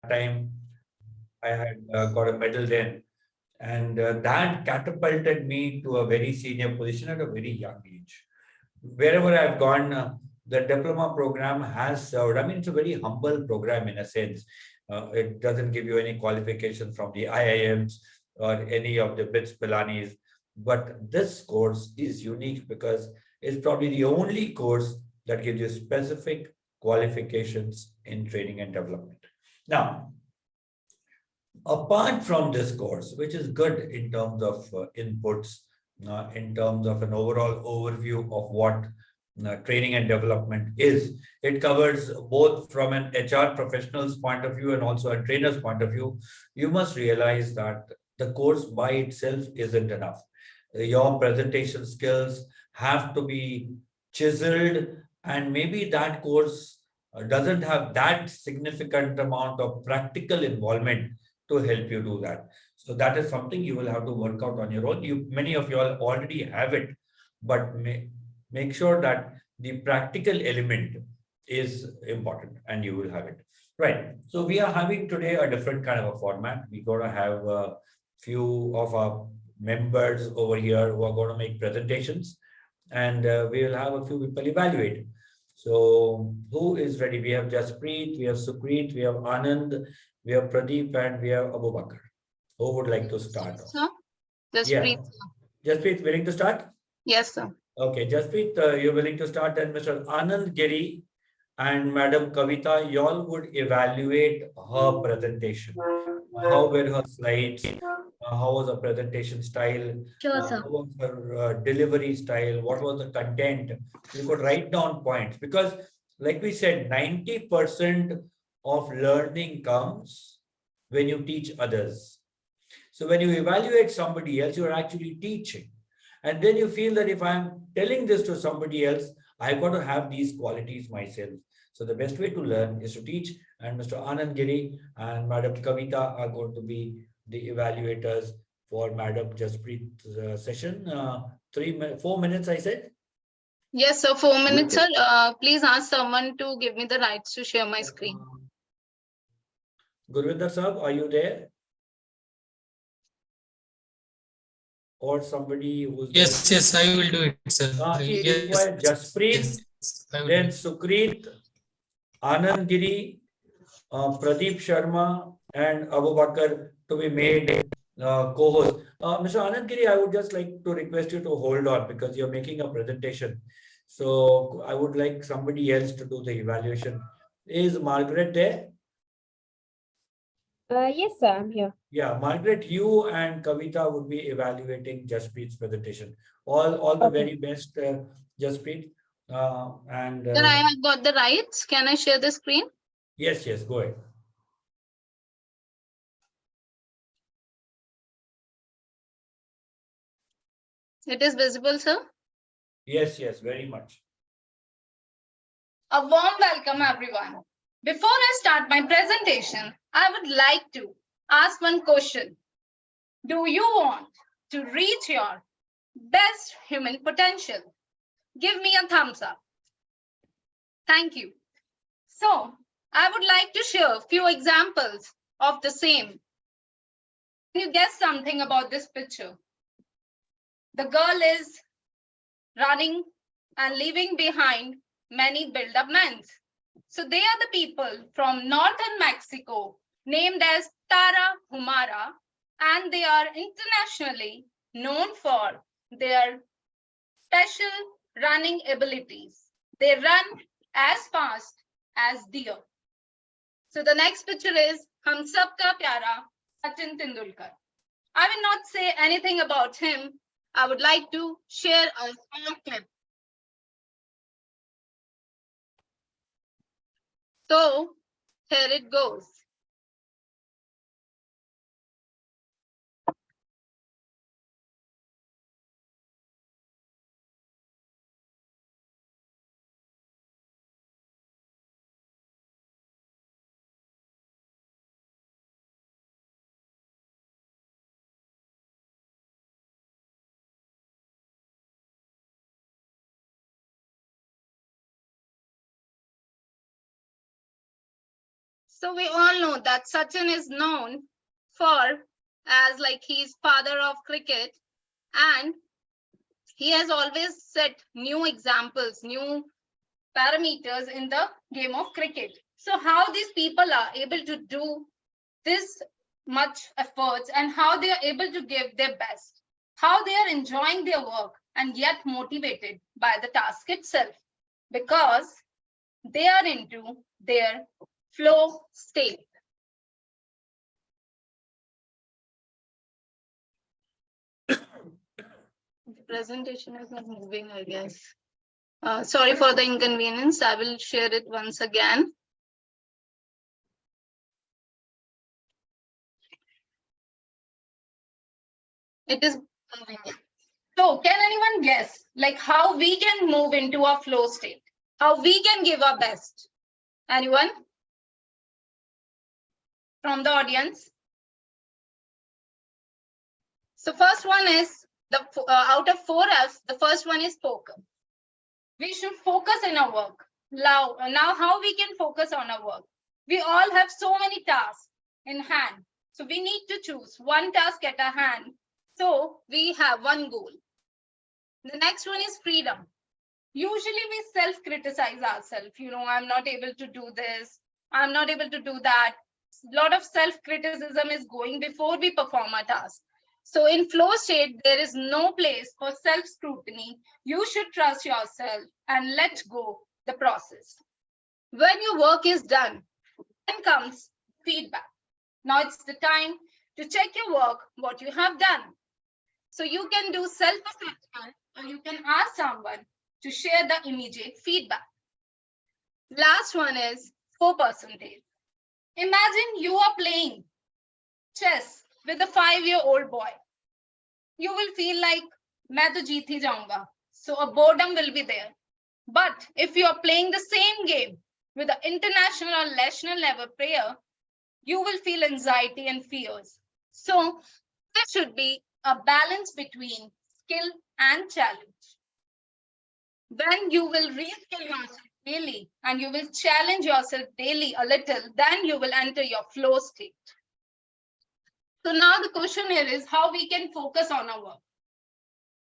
time I had got a medal then, and that catapulted me to a very senior position at a very young age. Wherever I've gone, the diploma program has served. I mean, it's a very humble program in a sense. It doesn't give you any qualification from the IIMs or any of the BITS Pilanis. But this course is unique because it's probably the only course that gives you specific qualifications in training and development. Now, apart from this course, which is good in terms of inputs, in terms of an overall overview of what training and development is, it covers both from an HR professional's point of view and also a trainer's point of view. You must realize that the course by itself isn't enough. Your presentation skills have to be chiseled, and maybe that course doesn't have that significant amount of practical involvement to help you do that. So that is something you will have to work out on your own. Many of you all already have it, but make sure that the practical element is important and you will have it. Right. So we are having today a different kind of a format. We're going to have a few of our members over here who are going to make presentations, and we will have a few people evaluate. So who is ready? We have Jaspreet, we have Sukrit, we have Anand, we have Pradeep, and we have Abu Bakr. Who would like to start off? Sir, Yeah. Jaspreet, willing to start? Yes, sir. Okay, Jaspreet, you're willing to start. Then Mr. Anand Giri and Madam Kavita, y'all would evaluate her presentation. How were her slides? How was her presentation style? Sure, How sir. was her delivery style? What was the content? You could write down points because, like we said, 90% of learning comes when you teach others. So when you evaluate somebody else, you're actually teaching. And then you feel that if I'm telling this to somebody else, I've got to have these qualities myself. So the best way to learn is to teach. And Mr. Anand Giri and Madam Kavita are going to be the evaluators for Madam Jaspreet's session. 4 minutes, I said. Yes, sir. 4 minutes, sir. Please ask someone to give me the rights to share my screen. Gurvinder Sahab, are you there? Or somebody who's Yes, there? yes, I will do it, sir. She Yes, required Jaspreet, yes, I will then do it. Sukrit, Anand Giri, Pradeep Sharma, and Abu Bakr to be made co-host. Mr. Anand Giri, I would just like to request you to hold on because you're making a presentation. So I would like somebody else to do the evaluation. Is Margaret there? Yes, sir, I'm here. Yeah, Margaret, you and Kavita would be evaluating Jaspreet's presentation. All the very best, Jaspreet. And Sir, I have got the rights. Can I share the screen? yes, go ahead. It is visible, sir. Yes, very much. A warm welcome, everyone. Before I start my presentation, I would like to ask one question. Do you want to reach your best human potential? Give me a thumbs up. Thank you. So, I would like to share a few examples of the same. Can you guess something about this picture? The girl is running and leaving behind many build-up men. So they are the people from northern Mexico named as Tara Humara, and they are internationally known for their special running abilities. They run as fast as deer. So the next picture is Hum Sabka Pyara Sachin Tendulkar. I will not say anything about him. I would like to share a small clip. So here it goes. So we all know that Sachin is known for as like he's father of cricket, and he has always set new examples, new parameters in the game of cricket. So how these people are able to do this much efforts and how they are able to give their best, how they are enjoying their work and yet motivated by the task itself, because they are into their flow state. The presentation is not moving, I guess. Sorry for the inconvenience. I will share it once again. It is. So can anyone guess like how we can move into a flow state? How we can give our best? Anyone from the audience? So first one is the out of 4 F's, the first one is focus. We should focus in our work. Now how we can focus on our work? We all have so many tasks in hand. So we need to choose one task at a hand. So we have one goal. The next one is freedom. Usually we self-criticize ourselves. I'm not able to do this. I'm not able to do that. A lot of self-criticism is going before we perform a task. So in flow state, there is no place for self-scrutiny. You should trust yourself and let go the process. When your work is done, then comes feedback. Now it's the time to check your work, what you have done. So you can do self-assessment or you can ask someone to share the immediate feedback. Last one is 4%. Imagine you are playing chess with a 5-year-old boy. You will feel like मैं तो जीत ही जाऊंगा. So a boredom will be there. But if you are playing the same game with an international or national level player, you will feel anxiety and fears. So there should be a balance between skill and challenge. When you will reskill yourself daily and you will challenge yourself daily a little, then you will enter your flow state. So now the question here is how we can focus on our work.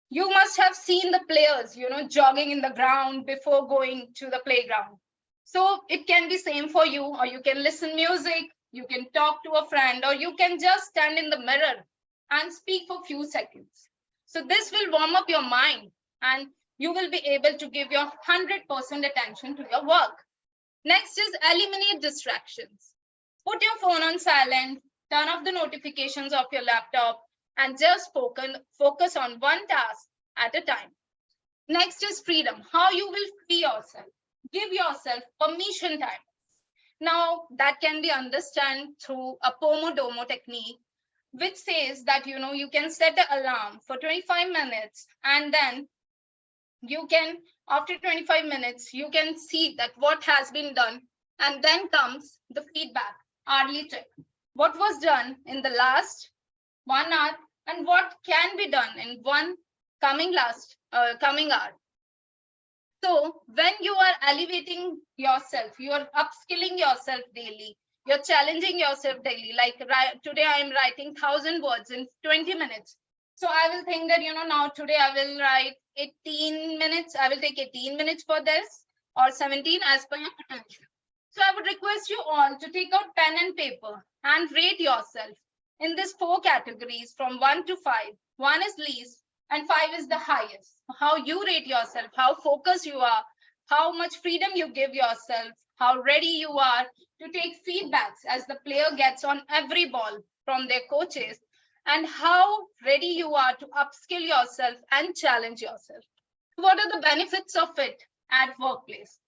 You must have seen the players, jogging in the ground before going to the playground. So it can be same for you, or you can listen music, you can talk to a friend, or you can just stand in the mirror and speak for a few seconds. So this will warm up your mind and you will be able to give your 100% attention to your work. Next is eliminate distractions. Put your phone on silent, turn off the notifications of your laptop, and just focus on one task at a time. Next is freedom. How you will free yourself. Give yourself permission time. Now that can be understood through a Pomodoro technique, which says that you can set an alarm for 25 minutes, and then you can, after 25 minutes, you can see that what has been done, and then comes the feedback, hourly check. What was done in the last 1 hour and what can be done in one coming hour. So when you are elevating yourself, you are upskilling yourself daily, you're challenging yourself daily. Like today I am writing 1,000 words in 20 minutes. So I will think that, now today I will write 18 minutes. I will take 18 minutes for this, or 17 as per your potential. So I would request you all to take out pen and paper and rate yourself in these 4 categories from 1 to 5. 1 is least and 5 is the highest. How you rate yourself, how focused you are, how much freedom you give yourself, how ready you are to take feedbacks as the player gets on every ball from their coaches, and how ready you are to upskill yourself and challenge yourself. What are the benefits of it at workplace?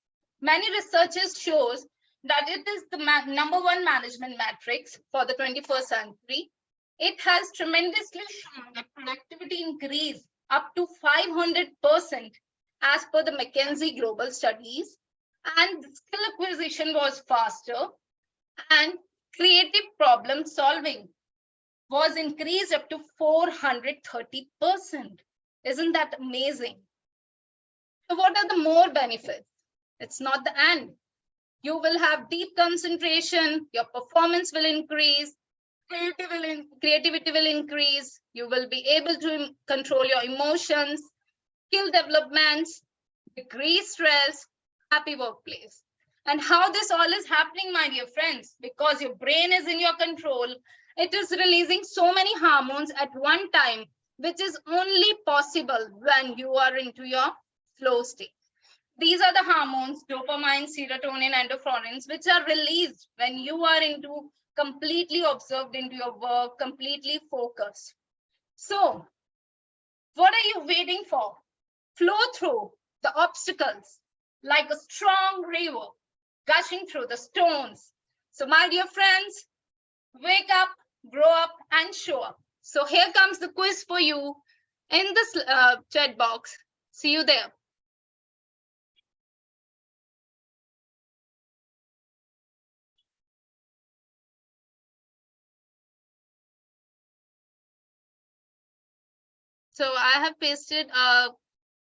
Many researchers shows that it is the number 1 management matrix for the 21st century. It has tremendously shown that productivity increase up to 500% as per the McKinsey Global Studies, and skill acquisition was faster, and creative problem solving was increased up to 430%. Isn't that amazing? So what are the more benefits? It's not the end. You will have deep concentration, your performance will increase, creativity will increase, you will be able to control your emotions, skill developments, decrease stress, happy workplace. And how this all is happening, my dear friends, because your brain is in your control, it is releasing so many hormones at one time, which is only possible when you are into your flow state. These are the hormones, dopamine, serotonin, endorphins, which are released when you are into completely observed into your work, completely focused. So, what are you waiting for? Flow through the obstacles like a strong river gushing through the stones. So, my dear friends, wake up, grow up, and show up. So, here comes the quiz for you in this chat box. See you there. So I have pasted a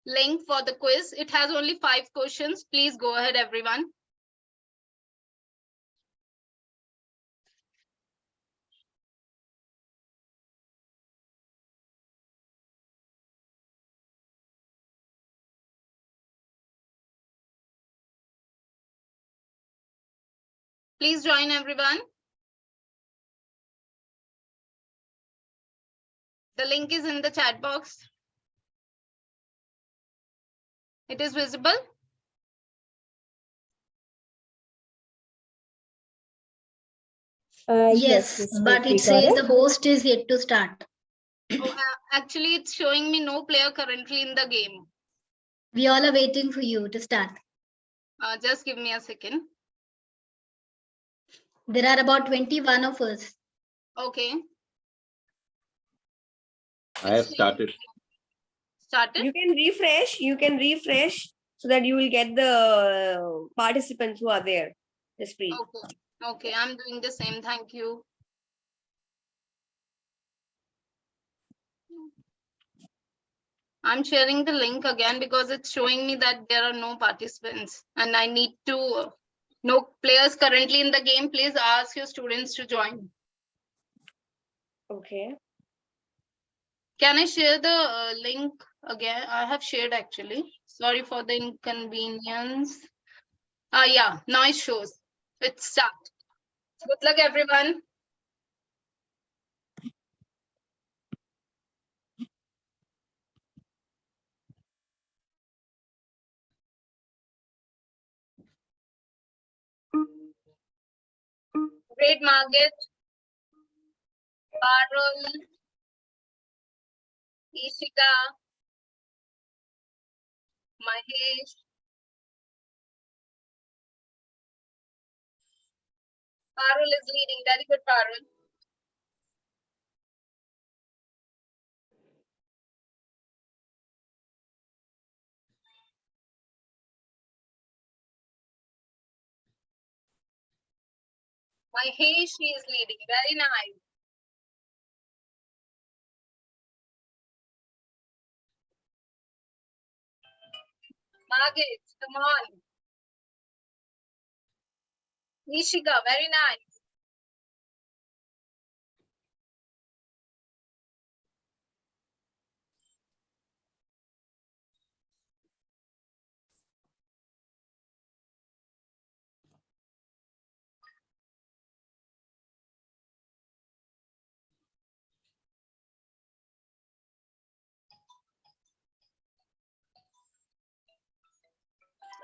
link for the quiz. It has only 5 questions. Please go ahead, everyone. Please join everyone. The link is in the chat box. It is visible. Yes, but it says the host is yet to start. Oh, actually, it's showing me no player currently in the game. We all are waiting for you to start. Just give me a second. There are about 21 of us. Okay. I have started. Started? You can refresh so that you will get the participants who are there. Just please. Okay. Okay, I'm doing the same. Thank you. I'm sharing the link again because it's showing me that there are no participants and I need to, no players currently in the game. Please ask your students to join. Okay. Can I share the link again? I have shared actually. Sorry for the inconvenience. Yeah, now it shows. It's start. Good luck, everyone. Great, Margaret. Parul. Ishika. Mahesh. Parul is leading. Very good, Parul. Mahesh, she is leading. Very nice. Margaret, come on. Ishika, very nice.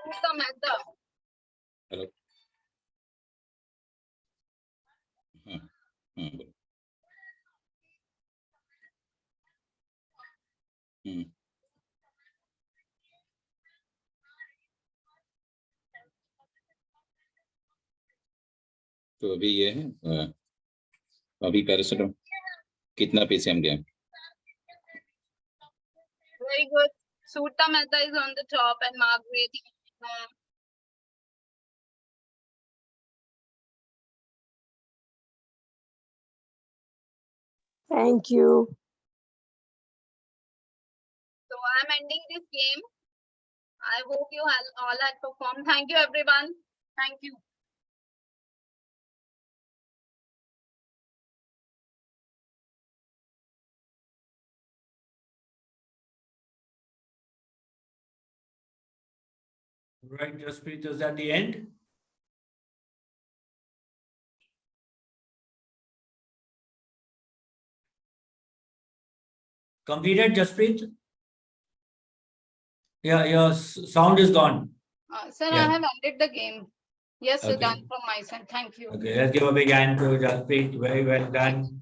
Uttam Mehta. Hello. तो अभी ये है अभी paracetamol कितना PCM गया? Very good. Sutta Mehta is on the top and Margaret. Thank you. So I'm ending this game. I hope you all had performed. Thank you, everyone. Thank you. Right, Jaspreet, is that the end? Completed, Jaspreet? Yeah, your sound is gone. Sir, Yeah. I have ended the game. Yes, sir, Okay. done from my side. Thank you. Okay, let's give a big hand to Jaspreet. Very well done.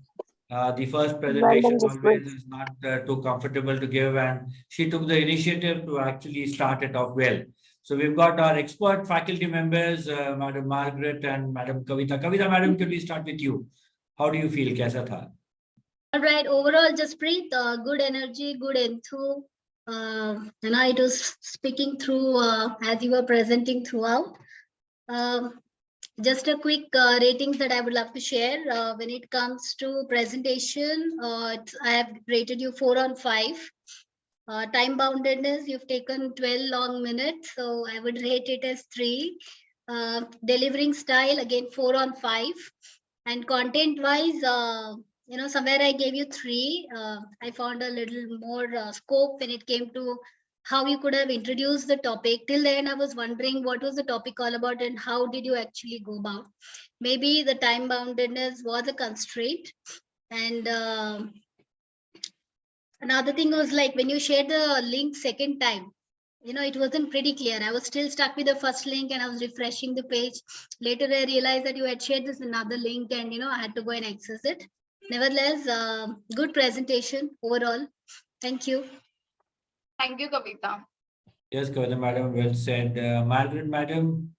The first Well presentation done, always Jaspreet. is not too comfortable to give, and she took the initiative to actually start it off well. So we've got our expert faculty members, Madam Margaret and Madam Kavita. Kavita, Madam, could we start with you? How do you feel? Kaisa tha? All right, overall, Jaspreet, good energy, good enthu. It was speaking through as you were presenting throughout. Just a quick ratings that I would love to share. When it comes to presentation, I have rated you 4 on 5. Time boundedness, you've taken 12 long minutes, so I would rate it as 3. Delivering style, again 4 on 5. And content wise, somewhere I gave you 3. I found a little more scope when it came to how you could have introduced the topic. Till then, I was wondering what was the topic all about and how did you actually go about. Maybe the time boundedness was a constraint. And another thing was like when you shared the link second time, it wasn't pretty clear. I was still stuck with the first link and I was refreshing the page. Later, I realized that you had shared this another link and, I had to go and access it. Nevertheless, good presentation overall. Thank you. Thank you, Kavita. Yes, Kavita, Madam, well said. Margaret, Madam.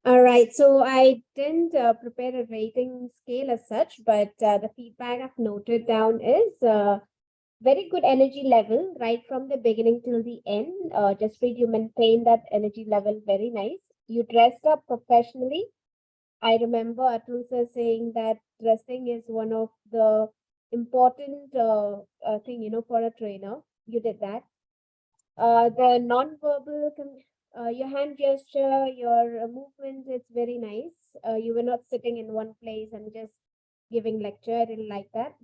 All right, so I didn't prepare a rating scale as such, but the feedback I've noted down is very good energy level right from the beginning till the end. Jaspreet, you maintained that energy level very nice. You dressed up professionally. I remember Atul sir saying that dressing is one of the important thing, for a trainer. You did that. The non-verbal, your hand gesture, your movements, it's very nice. You were not sitting in one place and just giving lecture. I didn't like that.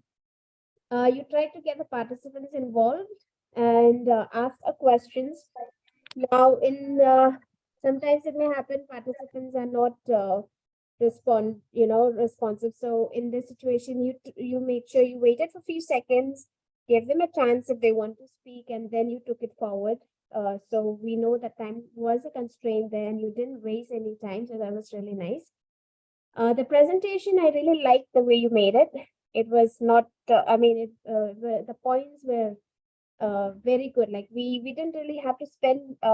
You try to get the participants involved and ask a questions. Now, in sometimes it may happen participants are not responsive. So in this situation, you made sure you waited for a few seconds, gave them a chance if they want to speak, and then you took it forward. So we know that time was a constraint there, and you didn't waste any time. So that was really nice. The presentation, I really liked the way you made it. It was not, the points were very good. Like we didn't really have to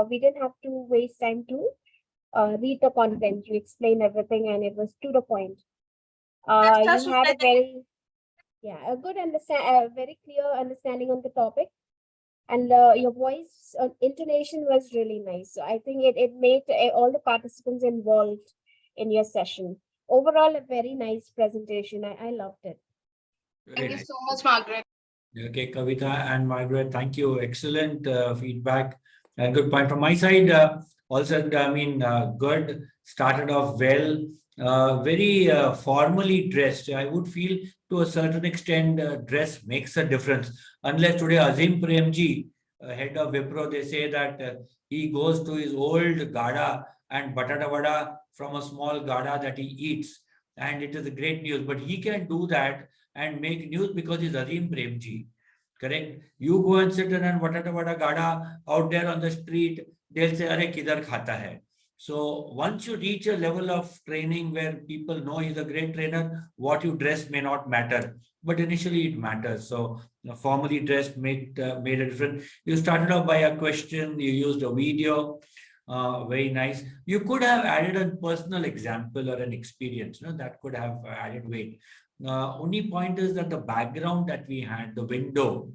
we didn't have to waste time to read the content. You explained everything and it was to the point. You had a a good very clear understanding on the topic. And your voice intonation was really nice. So I think it made all the participants involved in your session. Overall, a very nice presentation. I loved it. Very Thank you nice. so much, Margaret. Okay, Kavita and Margaret, thank you. Excellent feedback and good point from my side. Also, good. Started off well. Very formally dressed. I would feel to a certain extent, dress makes a difference. Unless today Azim Premji, head of Wipro, they say that he goes to his old gada and batata vada from a small gada that he eats. And it is a great news. But he can do that and make news because he's Azim Premji. Correct? You go and sit in and vada gada out there on the street, they'll say, Arey kidhar khata hai. So once you reach a level of training where people know he's a great trainer, what you dress may not matter. But initially it matters. So formally dressed made a difference. You started off by a question, you used a video. Very nice. You could have added a personal example or an experience, that could have added weight. Only point is that the background that we had, the window,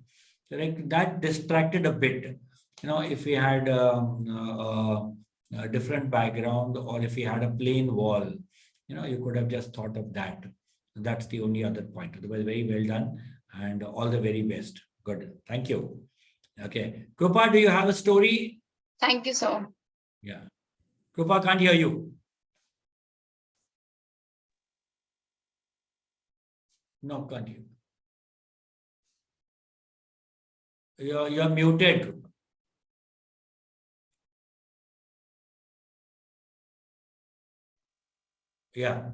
correct, that distracted a bit. If we had a different background or if we had a plain wall, you could have just thought of that. That's the only other point. Otherwise, very well done and all the very best. Good. Thank you. Okay. Krupa, do you have a story? Thank you, sir. Yeah. Krupa, can't hear you. No, continue. You're muted. Yeah.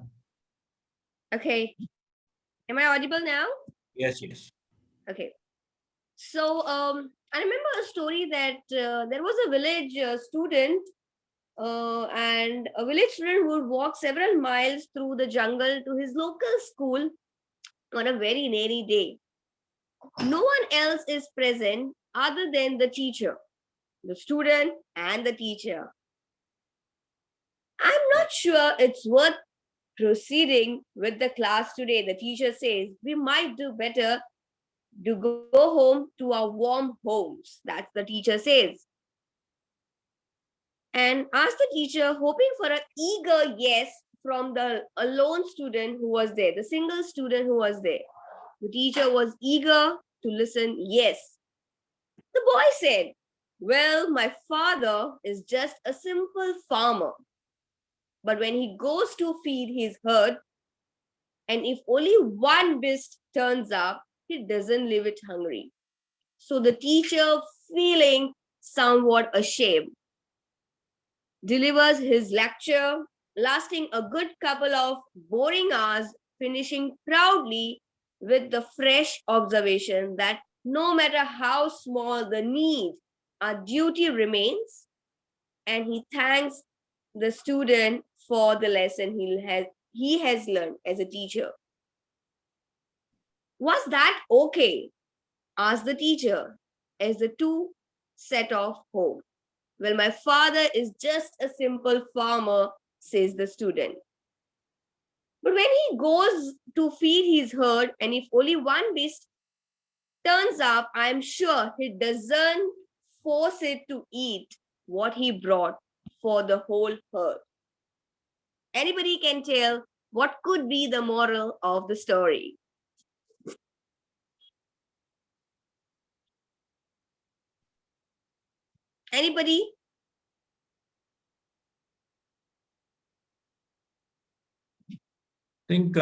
Okay. Am I audible now? Yes, yes. Okay. So I remember a story that there was a village student and a village student would walk several miles through the jungle to his local school on a very rainy day. No one else is present other than the teacher, the student, and the teacher. I'm not sure it's worth proceeding with the class today. The teacher says we might do better to go home to our warm homes. That's the teacher says. And asked the teacher, hoping for an eager yes from the alone student who was there, the single student who was there. The teacher was eager to listen, yes. The boy said, well, my father is just a simple farmer. But when he goes to feed his herd, and if only one beast turns up, he doesn't leave it hungry. So the teacher, feeling somewhat ashamed, delivers his lecture, lasting a good couple of boring hours, finishing proudly with the fresh observation that no matter how small the need, our duty remains, and he thanks the student for the lesson he has learned as a teacher. Was that okay? Asked the teacher as the two set off home. Well, my father is just a simple farmer, says the student. But when he goes to feed his herd, and if only one beast turns up, I'm sure he doesn't force it to eat what he brought for the whole herd. Anybody can tell what could be the moral of the story. Anybody? Think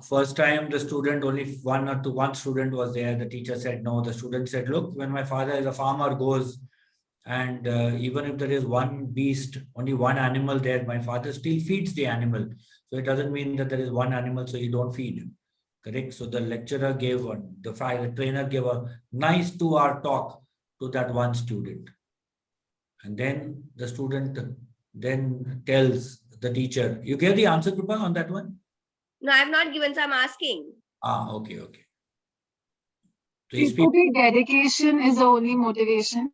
first time the student, only one student was there. The teacher said no. The student said, look, when my father is a farmer goes, and even if there is one beast, only one animal there, my father still feeds the animal. So it doesn't mean that there is one animal, so you don't feed. Correct. So the lecturer gave the trainer gave a nice 2-hour talk to that one student. And then the student then tells the teacher, you gave the answer, Krupa, on that one? No, I've not given, so I'm asking. Okay, okay. It could be dedication is the only motivation.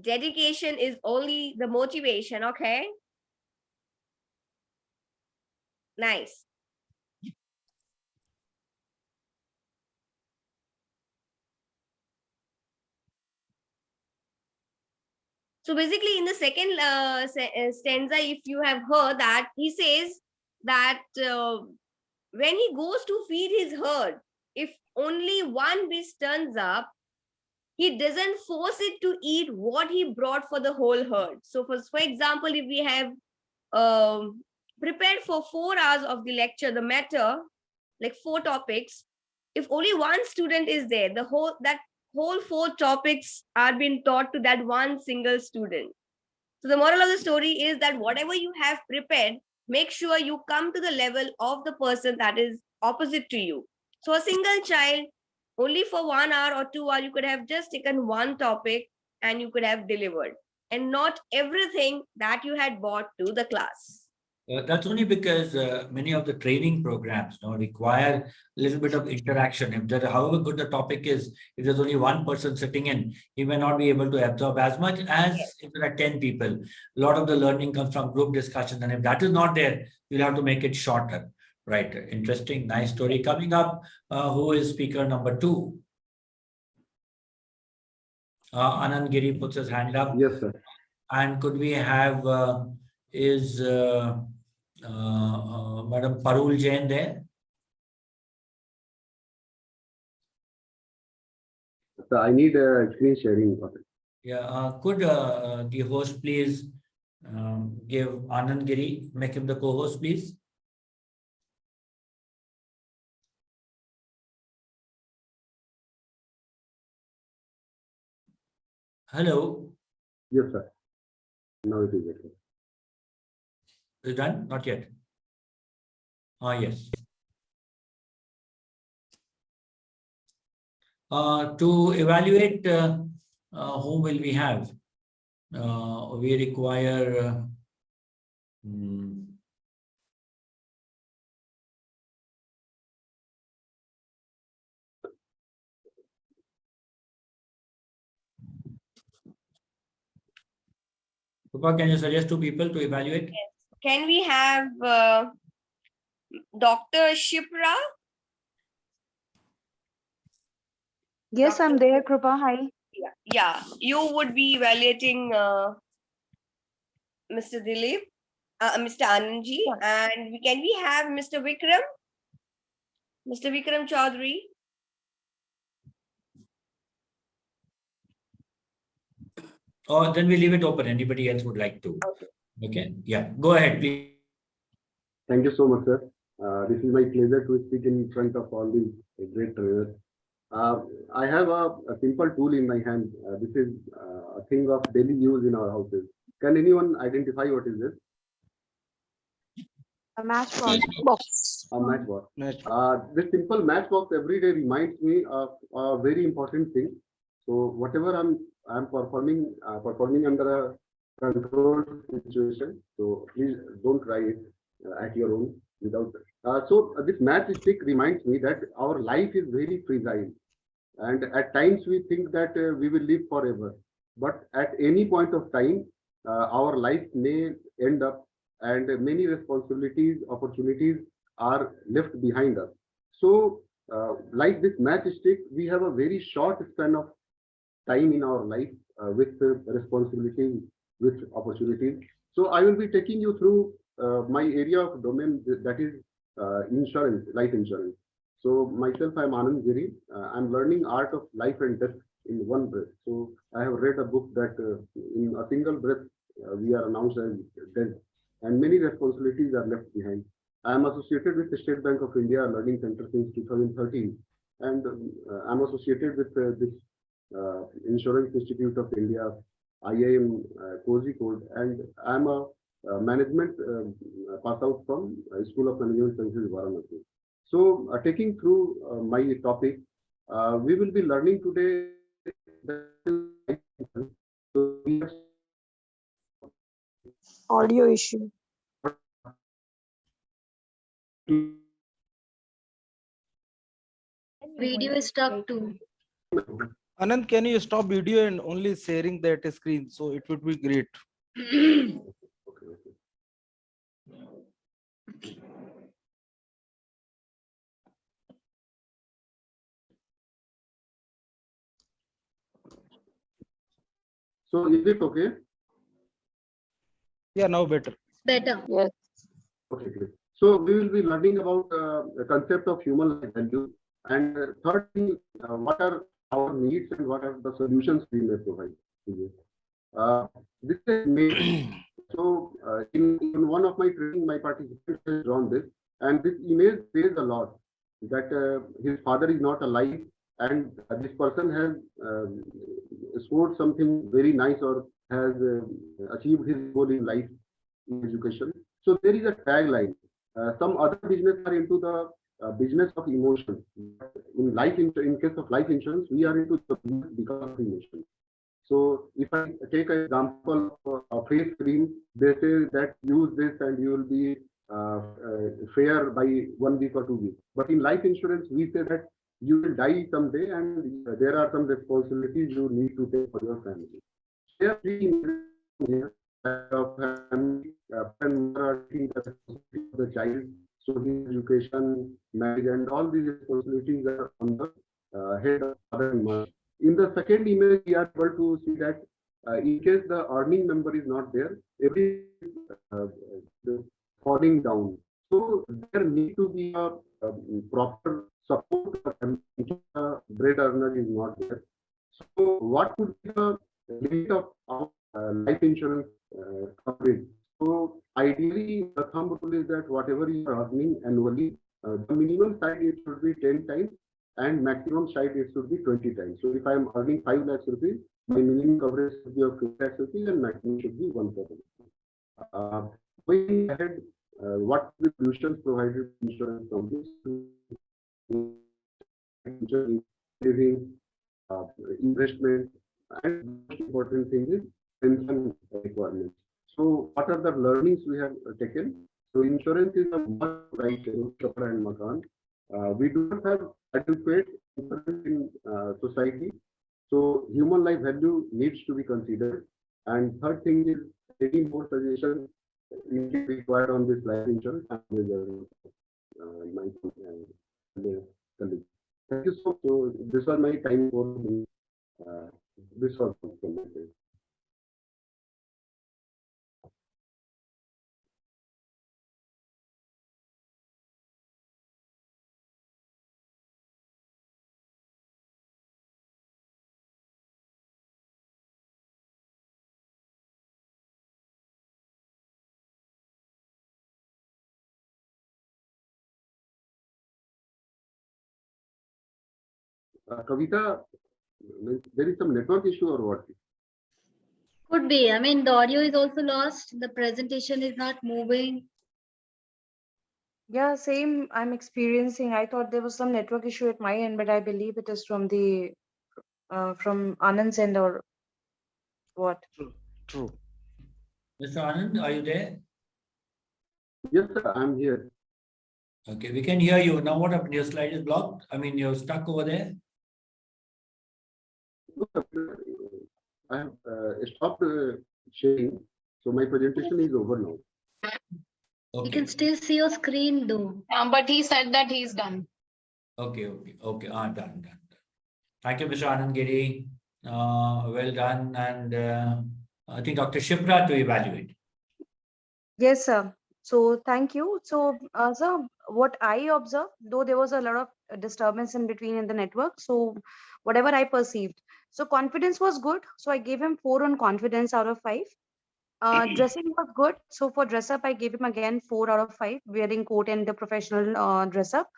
Dedication is only the motivation, okay? Nice. So basically, in the second stanza, if you have heard that, he says that when he goes to feed his herd, if only one beast turns up, he doesn't force it to eat what he brought for the whole herd. So, for example, if we have prepared for 4 hours of the lecture, the matter, like 4 topics, if only one student is there, that whole 4 topics are being taught to that one single student. So the moral of the story is that whatever you have prepared, make sure you come to the level of the person that is opposite to you. So a single child, only for 1 hour or 2 hours, you could have just taken one topic and you could have delivered, and not everything that you had brought to the class. That's only because many of the training programs require a little bit of interaction. However good the topic is, if there's only one person sitting in, he may not be able to absorb as much as if there are 10 people. A lot of the learning comes from group discussion, and if that is not there, you'll have to make it shorter. Right. Interesting. Nice story. Coming up, who is speaker number 2? Anand Giri puts his hand up. Yes, sir. And could we have Madam Parul Jain there? So I need a screen sharing for it. Yeah, could the host please give Anand Giri, make him the co-host, please? Hello, Yes, sir. Now it is okay. is it done? Not yet. Yes. To evaluate whom will we have, we require Rupa, can you suggest 2 people to evaluate? Can we have Dr. Shipra? Yes, I'm there, Krupa. Hi. Yeah, you would be evaluating Mr. Dilip, Mr. Anandji, and can we have Mr. Vikram? Mr. Vikram Chaudhary? Or then we leave it open. Anybody else would like to? Okay. Okay. Yeah. Go ahead, please. Thank you so much, sir. This is my pleasure to speak in front of all these great trainers. I have a simple tool in my hand. This is a thing of daily use in our houses. Can anyone identify what is this? A matchbox. Matchbox. A matchbox. This simple matchbox every day reminds me of a very important thing. So whatever I'm performing under a controlled situation. So please don't try it at your own without. This matchstick reminds me that our life is very fragile, and at times we think that we will live forever, but at any point of time, our life may end up, and many responsibilities, opportunities are left behind us. So, like this matchstick, we have a very short span of time in our life with responsibilities, with opportunities. So I will be taking you through my area of domain, that is insurance, life insurance. So myself, I'm Anand Giri. I'm learning art of life and death in one breath. So I have read a book that in a single breath we are announced as dead, and many responsibilities are left behind. I am associated with the State Bank of India Learning Center since 2013, and I'm associated with this Insurance Institute of India, IIM Kozhikode, and I'm a management pass out from School of Management Sciences, Varanasi. So, taking through my topic, we will be learning today. Audio issue. Video is stuck too. Anand, can you stop video and only sharing that screen? So it would be great. So, is it okay? Yeah, now better. Better. Yes. Okay, great. So we will be learning about the concept of human life value, and third thing, what are our needs and what are the solutions we may provide to you. This is made. So in one of my training, my participants has drawn this, and this image says a lot that his father is not alive, and this person has scored something very nice or has achieved his goal in life, in education. So there is a tagline. Some other business are into the business of emotion. In case of life insurance, we are into the business because of emotion. So if I take an example of a face cream, they say that use this and you will be fair by 1 week or 2 weeks. But in life insurance, we say that you will die someday and there are some responsibilities you need to take for your family. There are three here of family, and the child, so his education, marriage, and all these responsibilities are on the head of father and mother. In the second image, we are able to see that in case the earning member is not there, every uh, falling down. So there need to be a proper support if the bread earner is not there. So what would be the limit of our life insurance coverage? So ideally, the thumb rule is that whatever you are earning annually, the minimum side it should be 10 times, and maximum site it should be 20 times. So if I am earning 5 lakhs rupees, my minimum coverage should be of 2 lakhs rupees and maximum should be 1 crore rupees. Going ahead, what the solutions provided insurance companies to saving, investment, and most important thing is pension requirements. So what are the learnings we have taken? So insurance is a must, like Chopra and Makan. We do not have adequate insurance in society. So human life value needs to be considered. And third thing is any more suggestions required on this life insurance and with my colleagues. Thank you so much. So this was my time for this was from my side. Kavita, there is some network issue or what? Could be. I mean, the audio is also lost. The presentation is not moving. Yeah, same I'm experiencing. I thought there was some network issue at my end, but I believe it is from the from Anand's end or what? True. Mr. Anand, are you there? Yes, sir, I'm here. Okay, we can hear you. Now what happened? Your slide is blocked? I mean, you're stuck over there? I have stopped sharing, so my presentation is over now. You Okay. can still see your screen though. But he said that he's done. Okay. Done. Thank you, Mr. Anand Giri. Well done. And I think Dr. Shipra to evaluate. Yes, sir. So thank you. So, sir, what I observed, though there was a lot of disturbance in between in the network, so whatever I perceived. So confidence was good. So I gave him 4 on confidence out of 5. Dressing was good. So for dress up, I gave him again 4 out of 5, wearing coat and the professional dress up.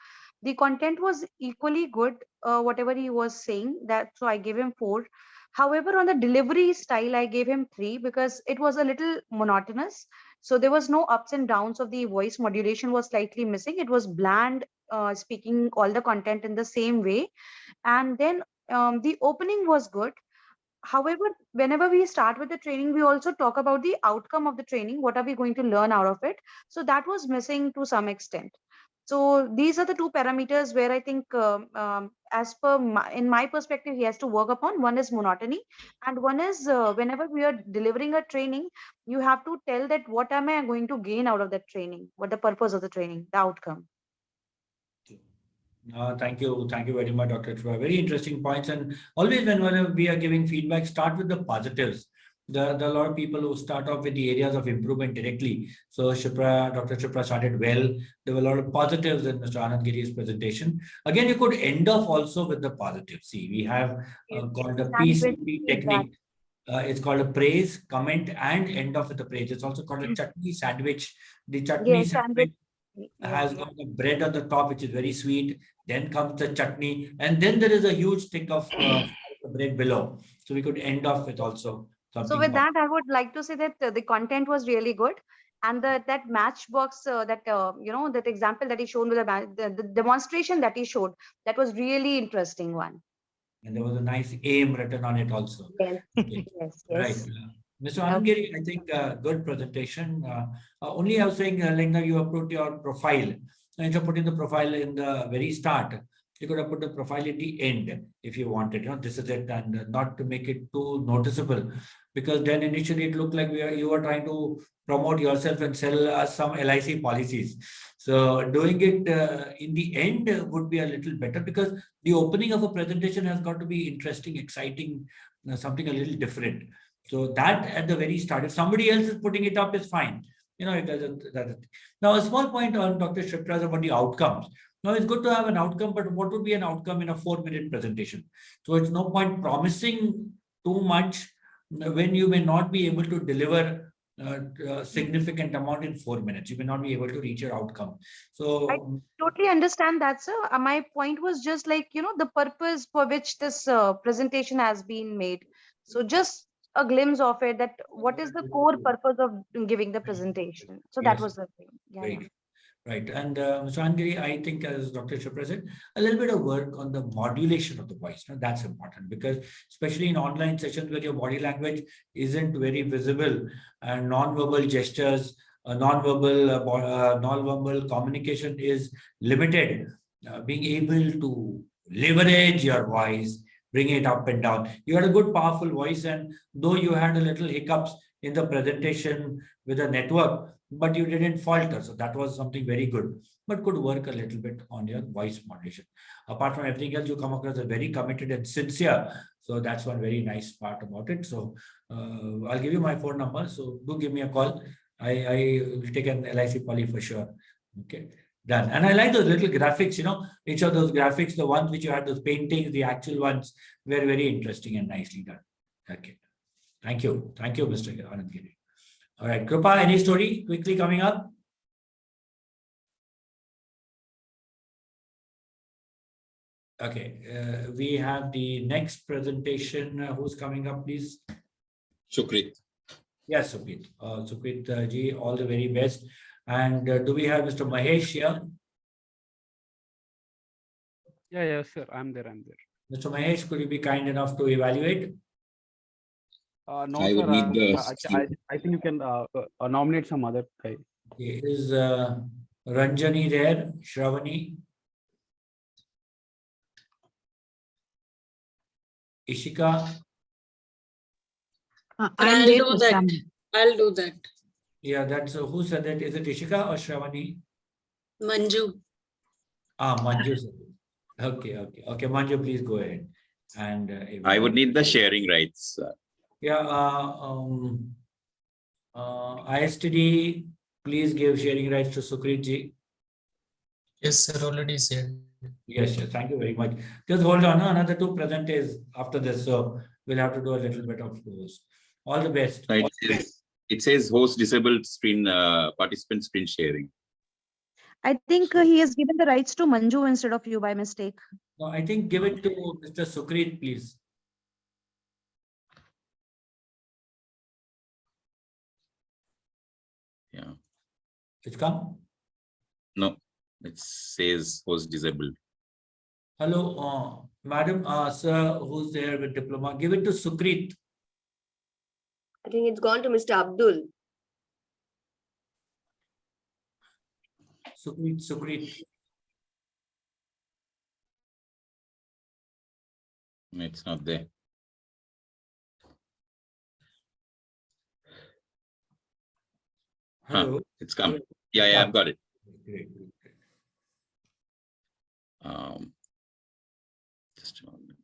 The content was equally good, whatever he was saying. That so I gave him 4. However, on the delivery style, I gave him 3 because it was a little monotonous. So there was no ups and downs of the voice modulation was slightly missing. It was bland, speaking all the content in the same way. And then the opening was good. However, whenever we start with the training, we also talk about the outcome of the training. What are we going to learn out of it? So that was missing to some extent. So these are the 2 parameters where I think, as per in my perspective, he has to work upon. One is monotony, and one is whenever we are delivering a training, you have to tell that what am I going to gain out of that training? What the purpose of the training, the outcome. Thank you very much, Dr. Chua. Very interesting points. And always whenever we are giving feedback, start with the positives. There are a lot of people who start off with the areas of improvement directly. So Dr. Shipra started well. There were a lot of positives in Mr. Anand Giri's presentation. Again, you could end off also with the positives. See, we have called the PCP technique. It's called a praise, comment, and end off with the praise. It's also called a chutney sandwich. The chutney sandwich has got the bread on the top, which is very sweet. Then comes the chutney, and then there is a huge stick of bread below. So we could end off with also something. So with that, I would like to say that the content was really good, and that matchbox, that example that he showed with the demonstration that he showed, that was really interesting one. And there was a nice aim written on it also. Yes. Okay. Yes. Right. Mr. Anand Giri, I think good presentation. Only I was saying, Linga, you have put your profile. Instead of putting the profile in the very start, you could have put the profile at the end if you wanted. This is it, and not to make it too noticeable, because then initially it looked like you were trying to promote yourself and sell us some LIC policies. So doing it in the end would be a little better, because the opening of a presentation has got to be interesting, exciting, something a little different. So that at the very start, if somebody else is putting it up, it's fine. It doesn't. Now, a small point on Dr. Shipra's about the outcomes. Now, it's good to have an outcome, but what would be an outcome in a 4-minute presentation? So it's no point promising too much when you may not be able to deliver significant amount in 4 minutes. You may not be able to reach your outcome. So Totally understand that, sir. My point was just like, the purpose for which this presentation has been made. So just a glimpse of it, that what is the core purpose of giving the presentation. So that yes, was the thing. Yeah, very yeah. good. Right. And so Angeli, I think as Dr. Shah said, a little bit of work on the modulation of the voice. Now, that's important because especially in online sessions where your body language isn't very visible and non-verbal gestures, non-verbal communication is limited, being able to leverage your voice, bring it up and down. You had a good, powerful voice, and though you had a little hiccups in the presentation with the network, but you didn't falter. So that was something very good, but could work a little bit on your voice modulation. Apart from everything else, you come across as very committed and sincere. So that's one very nice part about it. So I'll give you my phone number. So do give me a call. I will take an LIC poly for sure. Okay. Done. And I like those little graphics, each of those graphics, the ones which you had, those paintings, the actual ones were very interesting and nicely done. Okay. Thank you. Thank you, Mr. Anandgiri. All right, Krupa, any story quickly coming up? Okay, we have the next presentation. Who's coming up, please? Sukrit. Yes, Sukrit. Sukrit ji, all the very best. And do we have Mr. Mahesh here? Yeah, yes, sir. I'm there. Mr. Mahesh, could you be kind enough to evaluate? No, I sir. would need the I think you can nominate some other guy. Okay, is Ranjani there? Shravani? Ishika? I'll do that. I'll do that. Yeah, that's who said that? Is it Ishika or Shravani? Manju. Manju said it. Okay. Manju, please go ahead. And I would need the sharing rights. Yeah, ISTD, please give sharing rights to Sukrit ji. Yes, sir, already said. Yes, thank you very much. Just hold on, another 2 presenters after this, so we'll have to do a little bit of those. All the best. It says host disabled screen participant screen sharing. I think he has given the rights to Manju instead of you by mistake. No, I think give it to Mr. Sukrit, please. Yeah. It's come? No, it says host disabled. Hello, madam, sir, who's there with diploma? Give it to Sukrit. I think it's gone to Mr. Abdul. Sukrit. It's not there. Hello. It's come. Yeah, I've got it. Great. Just a moment.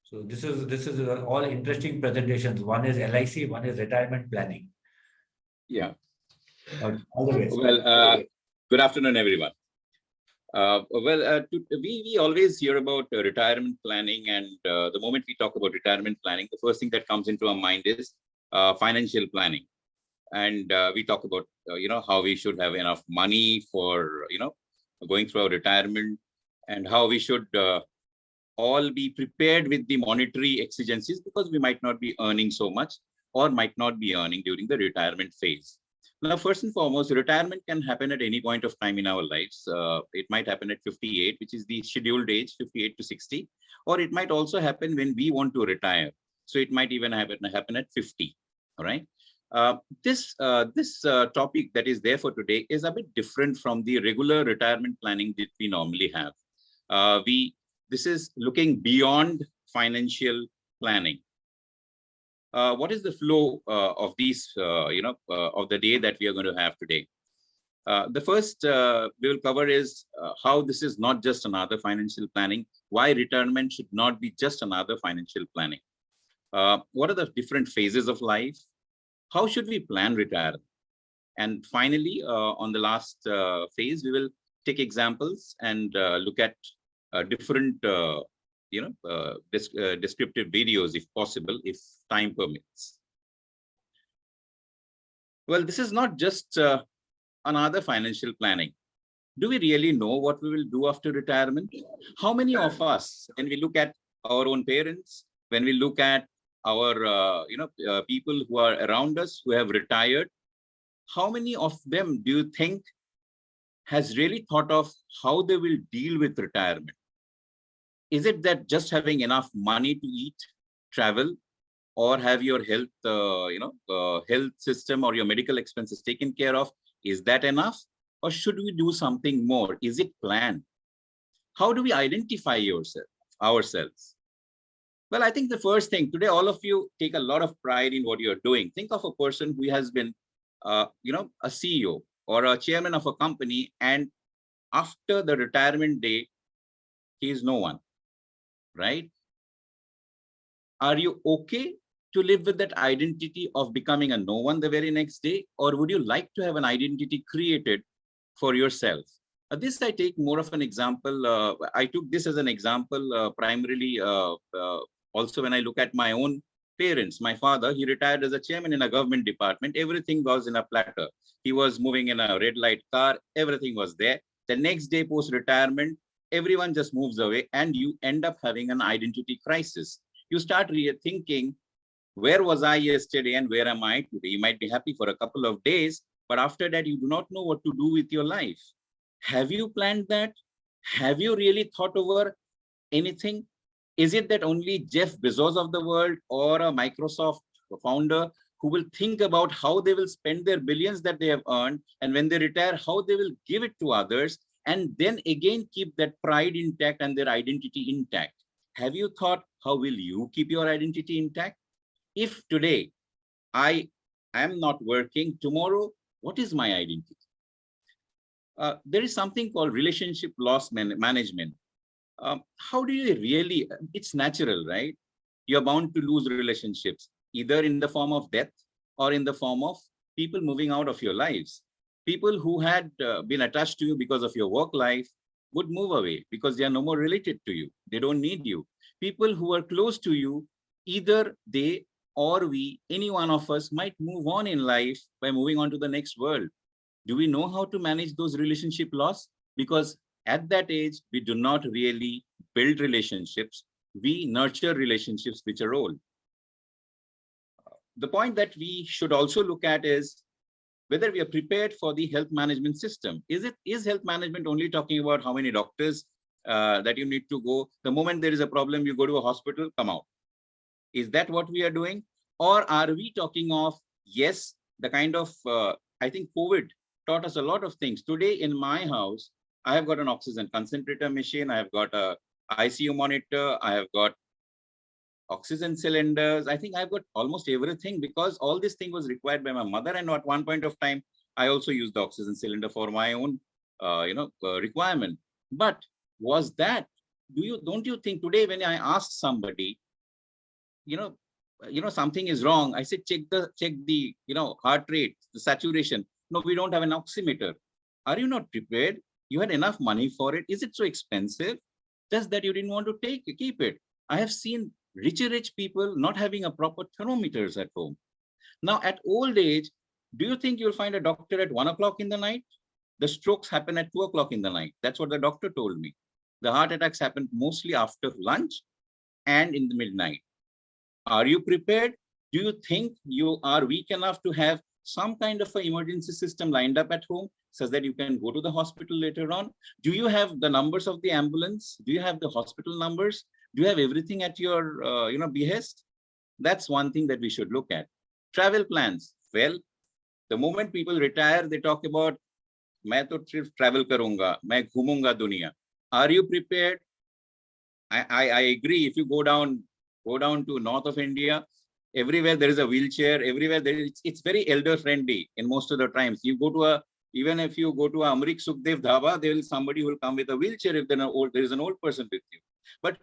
So this is all interesting presentations. One is LIC, one is retirement planning. Yeah. All the best. Well, good afternoon, everyone. We always hear about retirement planning, and the moment we talk about retirement planning, the first thing that comes into our mind is financial planning. And we talk about how we should have enough money for going through our retirement, and how we should all be prepared with the monetary exigencies, because we might not be earning so much or might not be earning during the retirement phase. Now, first and foremost, retirement can happen at any point of time in our lives. It might happen at 58, which is the scheduled age, 58 to 60, or it might also happen when we want to retire. So it might even happen at 50. All right. This topic that is there for today is a bit different from the regular retirement planning that we normally have. This is looking beyond financial planning. What is the flow of these, of the day that we are going to have today? The first we will cover is how this is not just another financial planning, why retirement should not be just another financial planning. What are the different phases of life? How should we plan retirement? And finally, on the last phase, we will take examples and look at different descriptive videos, if possible, if time permits. Well, this is not just another financial planning. Do we really know what we will do after retirement? How many of us, when we look at our own parents, when we look at our people who are around us who have retired, how many of them do you think has really thought of how they will deal with retirement? Is it that just having enough money to eat, travel, or have your health system or your medical expenses taken care of? Is that enough? Or should we do something more? Is it planned? How do we identify ourselves? Well, I think the first thing today, all of you take a lot of pride in what you're doing. Think of a person who has been, a CEO or a chairman of a company, and after the retirement day, he is no one, right? Are you okay to live with that identity of becoming a no one the very next day? Or would you like to have an identity created for yourself? This I take more of an example. I took this as an example primarily also when I look at my own parents. My father, he retired as a chairman in a government department. Everything was in a platter. He was moving in a red light car. Everything was there. The next day post-retirement, everyone just moves away and you end up having an identity crisis. You start rethinking, where was I yesterday and where am I today? You might be happy for a couple of days, but after that, you do not know what to do with your life. Have you planned that? Have you really thought over anything? Is it that only Jeff Bezos of the world or a Microsoft founder who will think about how they will spend their billions that they have earned, and when they retire, how they will give it to others, and then again keep that pride intact and their identity intact? Have you thought, how will you keep your identity intact? If today I am not working, tomorrow, what is my identity? There is something called relationship loss management. How do you really, it's natural, right? You're bound to lose relationships, either in the form of death or in the form of people moving out of your lives. People who had been attached to you because of your work life would move away because they are no more related to you. They don't need you. People who are close to you, either they or we, any one of us might move on in life by moving on to the next world. Do we know how to manage those relationship loss? Because at that age, we do not really build relationships. We nurture relationships which are old. The point that we should also look at is whether we are prepared for the health management system. Is health management only talking about how many doctors that you need to go? The moment there is a problem, you go to a hospital, come out. Is that what we are doing? Or are we talking of, yes, the kind of, I think COVID taught us a lot of things. Today in my house, I have got an oxygen concentrator machine. I have got a ICU monitor. I have got oxygen cylinders. I think I've got almost everything because all this thing was required by my mother. And at one point of time, I also used the oxygen cylinder for my own, requirement. But was that, don't you think today when I ask somebody, something is wrong, I said, check the, heart rate, the saturation. No, we don't have an oximeter. Are you not prepared? You had enough money for it. Is it so expensive? Just that you didn't want to keep it. I have seen rich people not having a proper thermometers at home. Now, at old age, do you think you'll find a doctor at 1 o'clock in the night? The strokes happen at 2 o'clock in the night. That's what the doctor told me. The heart attacks happen mostly after lunch and in the midnight. Are you prepared? Do you think you are weak enough to have some kind of an emergency system lined up at home so that you can go to the hospital later on? Do you have the numbers of the ambulance? Do you have the hospital numbers? Do you have everything at your behest? That's one thing that we should look at. Travel plans. Well, the moment people retire, they talk about, "Main to travel karunga, main ghumunga dunia." Are you prepared? I agree. If you go down to north of India, everywhere there is a wheelchair. Everywhere it's very elder friendly in most of the times. You go to even if you go to Amrik Sukhdev Dhaba, there will somebody who will come with a wheelchair if there is an old person with you. But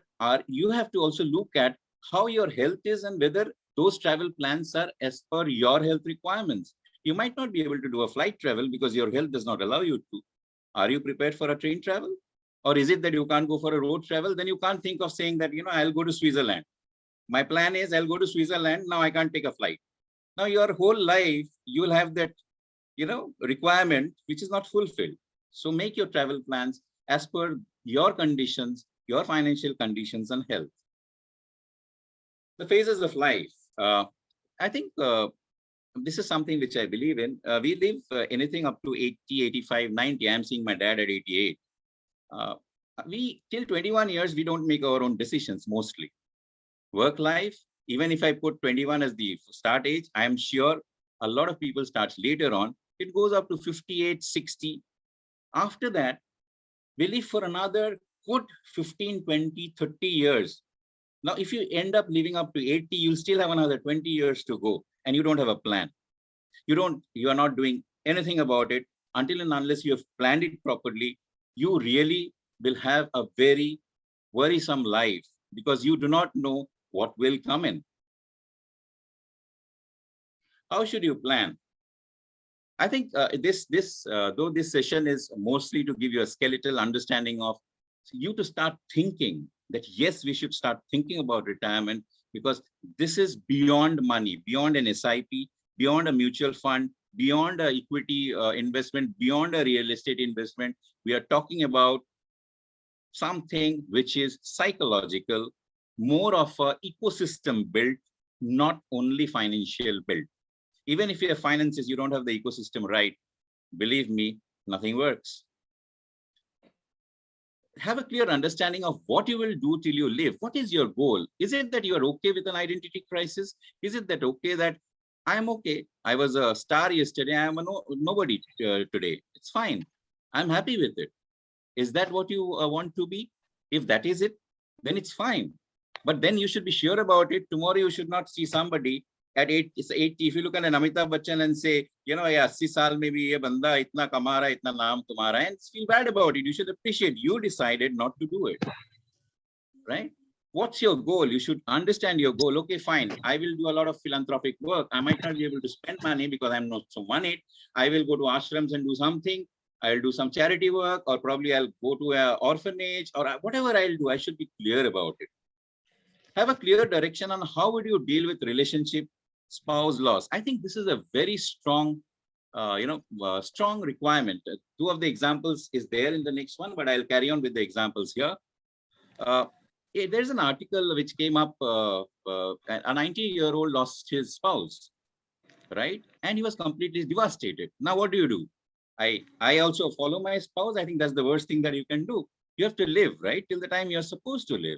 you have to also look at how your health is and whether those travel plans are as per your health requirements. You might not be able to do a flight travel because your health does not allow you to. Are you prepared for a train travel? Or is it that you can't go for a road travel? Then you can't think of saying that, I'll go to Switzerland. My plan is I'll go to Switzerland. Now I can't take a flight. Now your whole life, you will have that, requirement which is not fulfilled. So make your travel plans as per your conditions, your financial conditions and health. The phases of life. I think this is something which I believe in. We live anything up to 80, 85, 90. I'm seeing my dad at 88. We till 21 years, we don't make our own decisions mostly. Work life, even if I put 21 as the start age, I am sure a lot of people start later on. It goes up to 58, 60. After that, we live for another good 15, 20, 30 years. Now, if you end up living up to 80, you'll still have another 20 years to go and you don't have a plan. You are not doing anything about it until and unless you have planned it properly. You really will have a very worrisome life because you do not know what will come in. How should you plan? I think though this session is mostly to give you a skeletal understanding of you to start thinking that yes, we should start thinking about retirement because this is beyond money, beyond an SIP, beyond a mutual fund, beyond a equity investment, beyond a real estate investment. We are talking about something which is psychological, more of a ecosystem built, not only financial built. Even if you have finances, you don't have the ecosystem right, believe me, nothing works. Have a clear understanding of what you will do till you live. What is your goal? Is it that you are okay with an identity crisis? Is it that okay that I'm okay? I was a star yesterday. I am a nobody today. It's fine. I'm happy with it. Is that what you want to be? If that is it, then it's fine. But then you should be sure about it. Tomorrow you should not see somebody at 80. If you look at an Amitabh Bachchan and say, yeah, 80 saal mein bhi ye banda itna kama raha, itna naam tumhara, and feel bad about it. You should appreciate you decided not to do it. Right? What's your goal? You should understand your goal. Okay, fine. I will do a lot of philanthropic work. I might not be able to spend money because I'm not so money. I will go to ashrams and do something. I'll do some charity work, or probably I'll go to an orphanage, or whatever I'll do. I should be clear about it. Have a clear direction on how would you deal with relationship, spouse loss. I think this is a very strong, strong requirement. Two of the examples is there in the next one, but I'll carry on with the examples here. There's an article which came up, a 90-year-old lost his spouse, right? And he was completely devastated. Now, what do? I also follow my spouse. I think that's the worst thing that you can do. You have to live, right? Till the time you're supposed to live.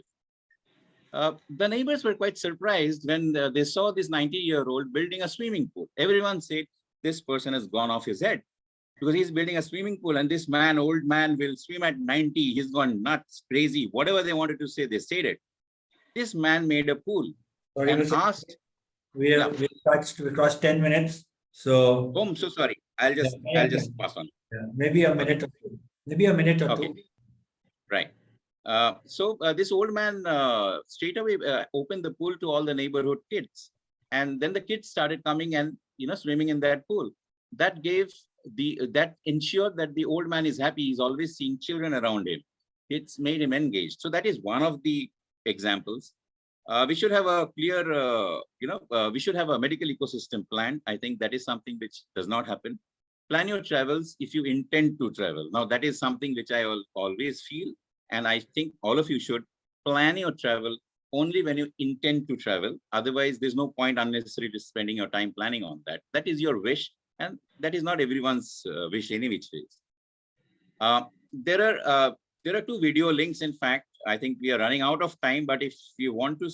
The neighbors were quite surprised when they saw this 90-year-old building a swimming pool. Everyone said, this person has gone off his head because he's building a swimming pool and this man, old man, will swim at 90. He's gone nuts, crazy, whatever they wanted to say, they said it. This man made a pool and asked. We crossed 10 minutes. So I'm so sorry. I'll just pass on. Yeah, maybe a minute or two. Maybe a minute or two. Right. So this old man straight away opened the pool to all the neighborhood kids. And then the kids started coming and swimming in that pool. That ensured that the old man is happy. He's always seeing children around him. It's made him engaged. So that is one of the examples. We should have a clear, we should have a medical ecosystem plan. I think that is something which does not happen. Plan your travels if you intend to travel. Now, that is something which I always feel. And I think all of you should plan your travel only when you intend to travel. Otherwise, there's no point unnecessarily spending your time planning on that. That is your wish. And that is not everyone's wish any which ways. There are two video links. In fact, I think we are running out of time, but if you want to,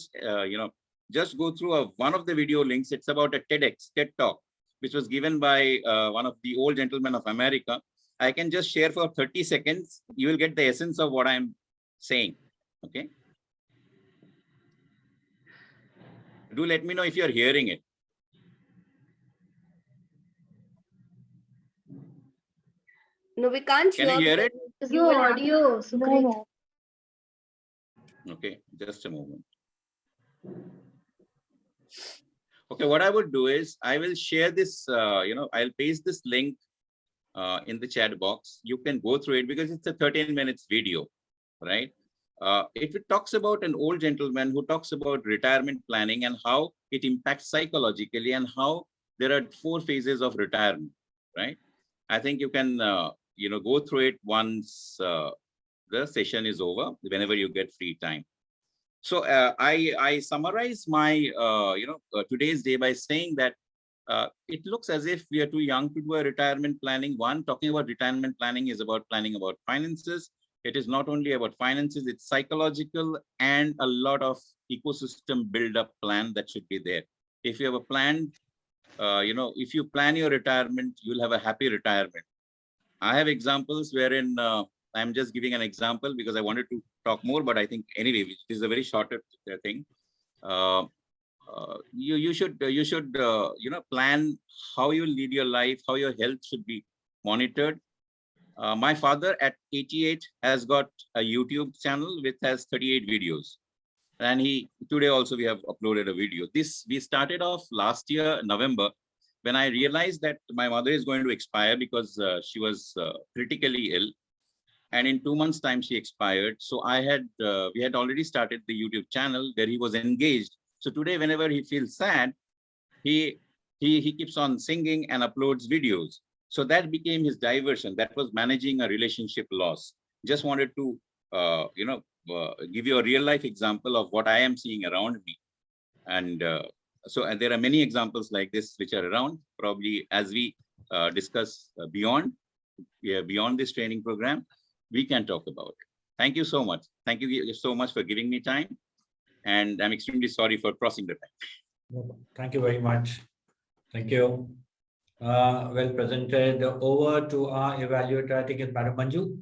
just go through one of the video links. It's about a TED talk, which was given by one of the old gentlemen of America. I can just share for 30 seconds. You will get the essence of what I'm saying. Okay. Do let me know if you're hearing it. No, we can't hear. Can you hear it? Your audio, Sukrit. Okay, just a moment. Okay, what I would do is I will share this, I'll paste this link in the chat box. You can go through it because it's a 13 minutes video, right? It talks about an old gentleman who talks about retirement planning and how it impacts psychologically and how there are 4 phases of retirement, right? I think you can, go through it once the session is over, whenever you get free time. So I summarize my, today's day by saying that it looks as if we are too young to do a retirement planning. One, talking about retirement planning is about planning about finances. It is not only about finances, it's psychological and a lot of ecosystem build-up plan that should be there. If you have a plan, if you plan your retirement, you'll have a happy retirement. I have examples wherein I'm just giving an example because I wanted to talk more, but I think anyway, it is a very short thing. You should plan how you lead your life, how your health should be monitored. My father at 88 has got a YouTube channel which has 38 videos, and today also we have uploaded a video. This we started off last year November, when I realized that my mother is going to expire because she was critically ill, and in 2 months' time she expired. So we had already started the YouTube channel where he was engaged. So today, whenever he feels sad, he keeps on singing and uploads videos. So that became his diversion. That was managing a relationship loss. Just wanted to, give you a real life example of what I am seeing around me. And and there are many examples like this which are around. Probably as we discuss beyond this training program, we can talk about it. Thank you so much. Thank you so much for giving me time. And I'm extremely sorry for crossing the time. Thank you very much. Thank you. Well presented. Over to our evaluator, I think it's Madam Manju.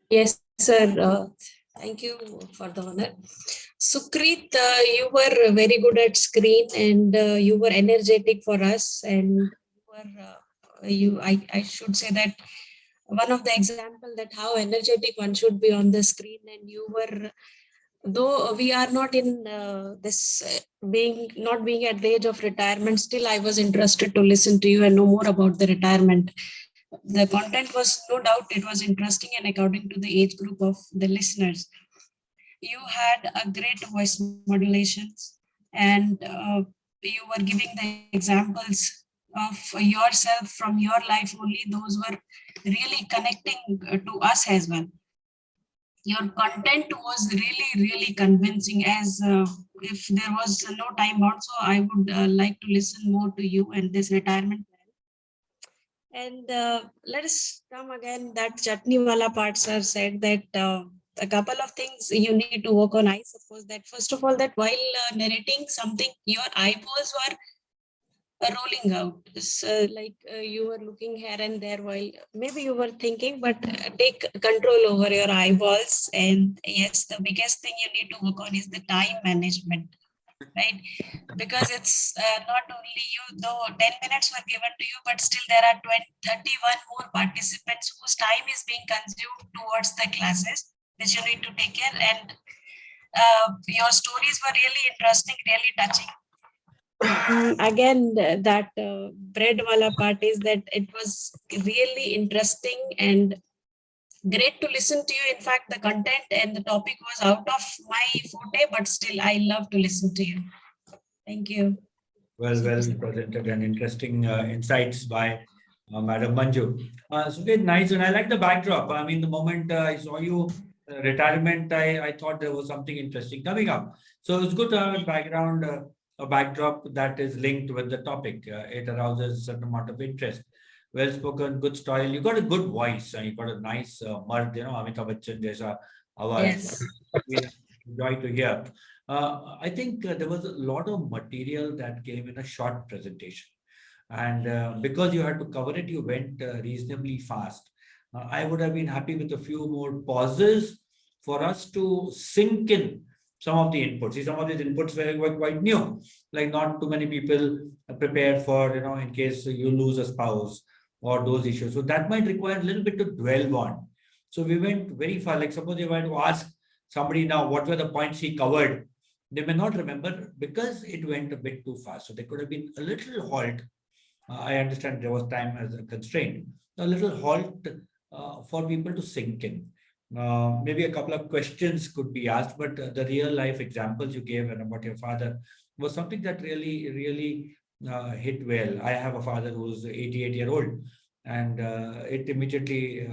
Yes, sir. Thank you for the honor. Sukrit, you were very good at screen and you were energetic for us. And I should say that one of the example that how energetic one should be on the screen, and you were, though we are not in not being at the age of retirement, still I was interested to listen to you and know more about the retirement. The content was, no doubt, it was interesting and according to the age group of the listeners. You had a great voice modulations, and you were giving the examples of yourself from your life only. Those were really connecting to us as well. Your content was really, really convincing, as if there was no time bound. So I would like to listen more to you and this retirement plan. And let us come again, that chutney wala part, sir said that a couple of things you need to work on. I suppose that first of all, that while narrating something, your eyeballs were rolling out. So, you were looking here and there while maybe you were thinking, but take control over your eyeballs. And yes, the biggest thing you need to work on is the time management, right? Because it's not only you, though 10 minutes were given to you, but still there are 31 more participants whose time is being consumed towards the classes, which you need to take care. And your stories were really interesting, really touching. Again, that bread wala part is that it was really interesting and great to listen to you. In fact, the content and the topic was out of my forte, but still I love to listen to you. Thank you. Well presented and interesting insights by Madam Manju. So very nice, and I like the backdrop. I mean, the moment I saw you retirement, I thought there was something interesting coming up. So it's good to have a background, a backdrop that is linked with the topic. It arouses a certain amount of interest. Well spoken, good style. You got a good voice, and you got a nice mard, Amitabh Bachchan jaisa Yes. we enjoy to hear. I think there was a lot of material that came in a short presentation. And because you had to cover it, you went reasonably fast. I would have been happy with a few more pauses for us to sink in some of the inputs. See, some of these inputs were quite new, like not too many people prepared for, in case you lose a spouse or those issues. So that might require a little bit to dwell on. So we went very far. Like suppose you were to ask somebody now, what were the points he covered? They may not remember because it went a bit too fast. So there could have been a little halt. I understand there was time as a constraint. A little halt for people to sink in. maybe a couple of questions could be asked, but the real life examples you gave and about your father was something that really hit well. I have a father who's 88-year-old, and it immediately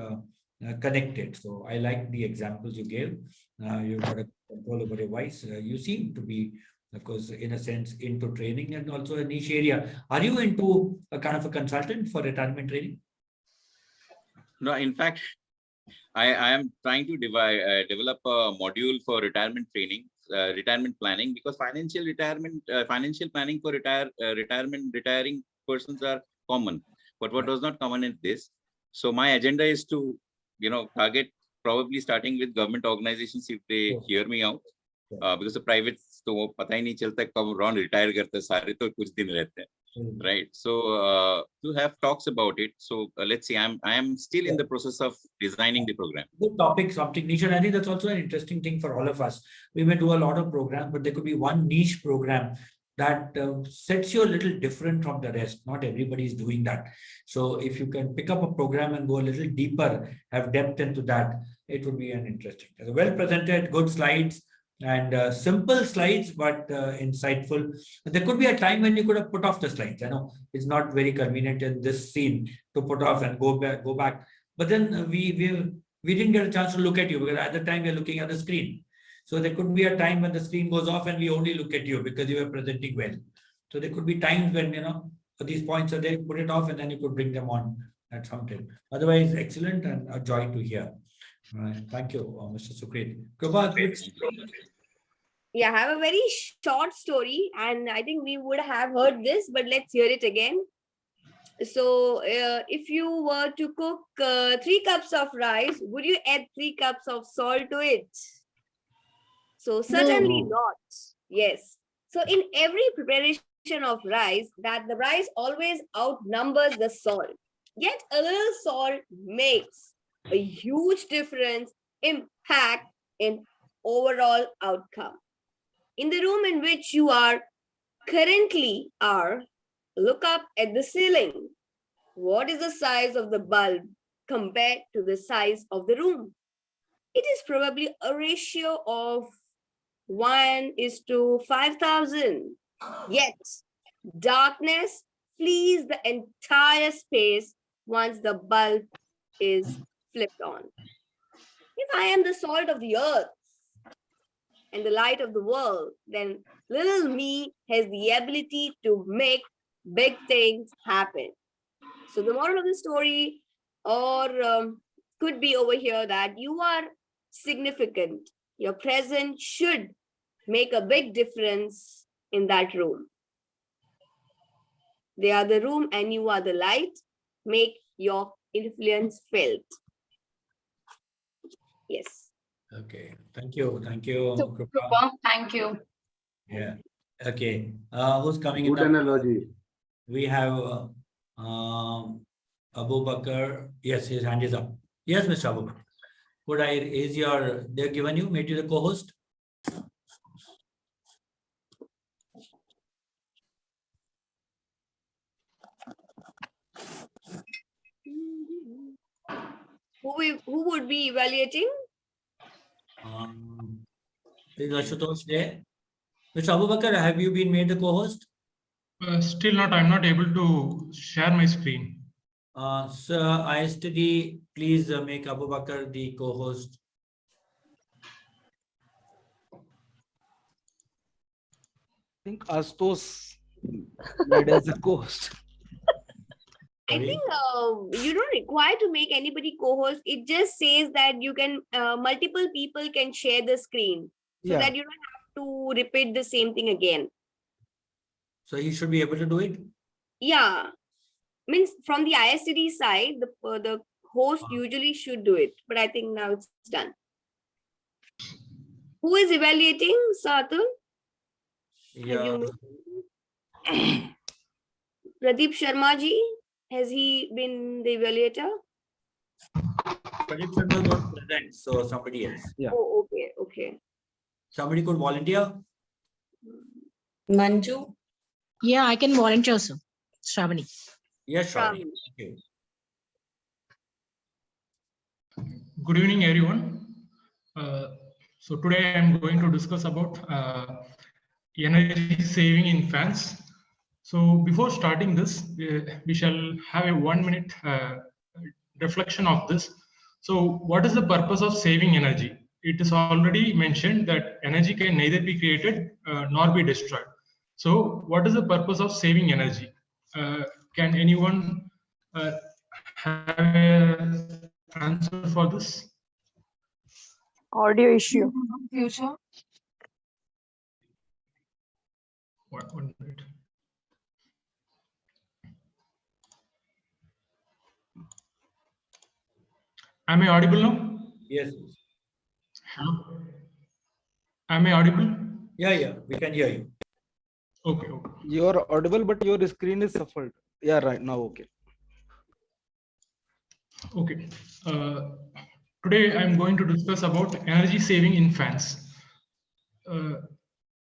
connected. So I like the examples you gave. You've got a control over your voice. You seem to be, of course, in a sense, into training and also a niche area. Are you into a kind of a consultant for retirement training? No, in fact, I am trying to develop a module for retirement training, retirement planning, because financial planning for retiring persons are common. But what was not common is this. So my agenda is to, target probably starting with government organizations if they hear me out, because the private तो पता ही नहीं चलता कब Ron retire करते सारे तो कुछ दिन रहते हैं. Right. So to have talks about it. So let's see, I am still in the process of designing the program. Good topic, something niche. And I think that's also an interesting thing for all of us. We may do a lot of programs, but there could be one niche program that sets you a little different from the rest. Not everybody is doing that. So if you can pick up a program and go a little deeper, have depth into that, it would be an interesting. Well presented, good slides. And simple slides, but insightful. There could be a time when you could have put off the slides. I know it's not very convenient in this scene to put off and go back. But then we didn't get a chance to look at you because at the time we're looking at the screen. So there could be a time when the screen goes off and we only look at you because you were presenting well. So there could be times when, these points are there, put it off and then you could bring them on at some time. Otherwise, excellent and a joy to hear. Thank you, Mr. Sukrit. Yeah, I have a very short story, and I think we would have heard this, but let's hear it again. So, if you were to cook 3 cups of rice, would you add 3 cups of salt to it? So, certainly not. Yes. So, in every preparation of rice, that the rice always outnumbers the salt. Yet, a little salt makes a huge difference, impact in overall outcome. In the room in which you are currently look up at the ceiling. What is the size of the bulb compared to the size of the room? It is probably a ratio of 1:5,000. Yet, darkness flees the entire space once the bulb is flipped on. If I am the salt of the earth and the light of the world, then little me has the ability to make big things happen. So the moral of the story could be over here that you are significant. Your presence should make a big difference in that room. They are the room and you are the light. Make your influence felt. Yes. Okay. Thank you. Thank you. Super. Thank you. Yeah. Okay. Who's coming Good in? Analogy. We have Abu Bakr. Yes, his hand is up. Yes, Mr. Abu Bakr. Could I raise your, they've given you, made you the co-host? Who would be evaluating? Is Ashutosh there? Mr. Abu Bakr, have you been made the co-host? Still not. I'm not able to share my screen. Sir, ISTD, please make Abu Bakr the co-host. I think Astos made as a co-host. I think you don't require to make anybody co-host. It just says that you can, multiple people can share the screen so that you don't have to repeat the same thing again. So he should be able to do it? Yeah. Means from the ISTD side, the host usually should do it. But I think now it's done. Who is evaluating, Atul? Yeah. Pradeep Sharma ji? Has he been the evaluator? Pradeep Sharma is not present, so somebody else. Yeah. Oh, okay, okay. Somebody could volunteer? Manju? Yeah, I can volunteer, sir. Shravani. Yes, Shravani. Okay. Good evening, everyone. So today I am going to discuss about energy saving in fans. So before starting this, we shall have a 1 minute reflection of this. So what is the purpose of saving energy? It is already mentioned that energy can neither be created nor be destroyed. So what is the purpose of saving energy? Can anyone have an answer for this? Audio issue. Future. One minute. Am I audible now? Yes. Hello? Am I audible? Yeah, we can hear you. Okay. You are audible, but your screen is shuffled. Yeah, right now, okay. Okay. Today I'm going to discuss about energy saving in fans.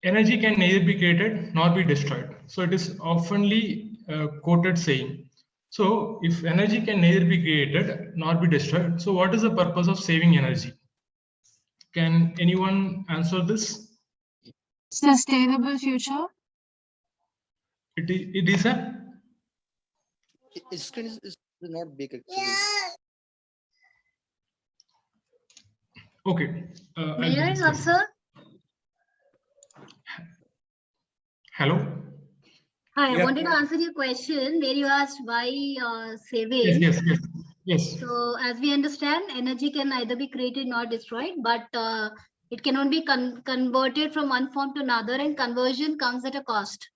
Energy can neither be created nor be destroyed. So it is oftenly quoted saying. So if energy can neither be created nor be destroyed, so what is the purpose of saving energy? Can anyone answer this? Sustainable future. It is a His screen is not big actually. okay. May I answer? Hello. Hi, I Yeah. wanted to answer your question where you asked why saving. Yes. So as we understand, energy can neither be created nor destroyed, but it cannot be converted from one form to another, and conversion comes at a cost.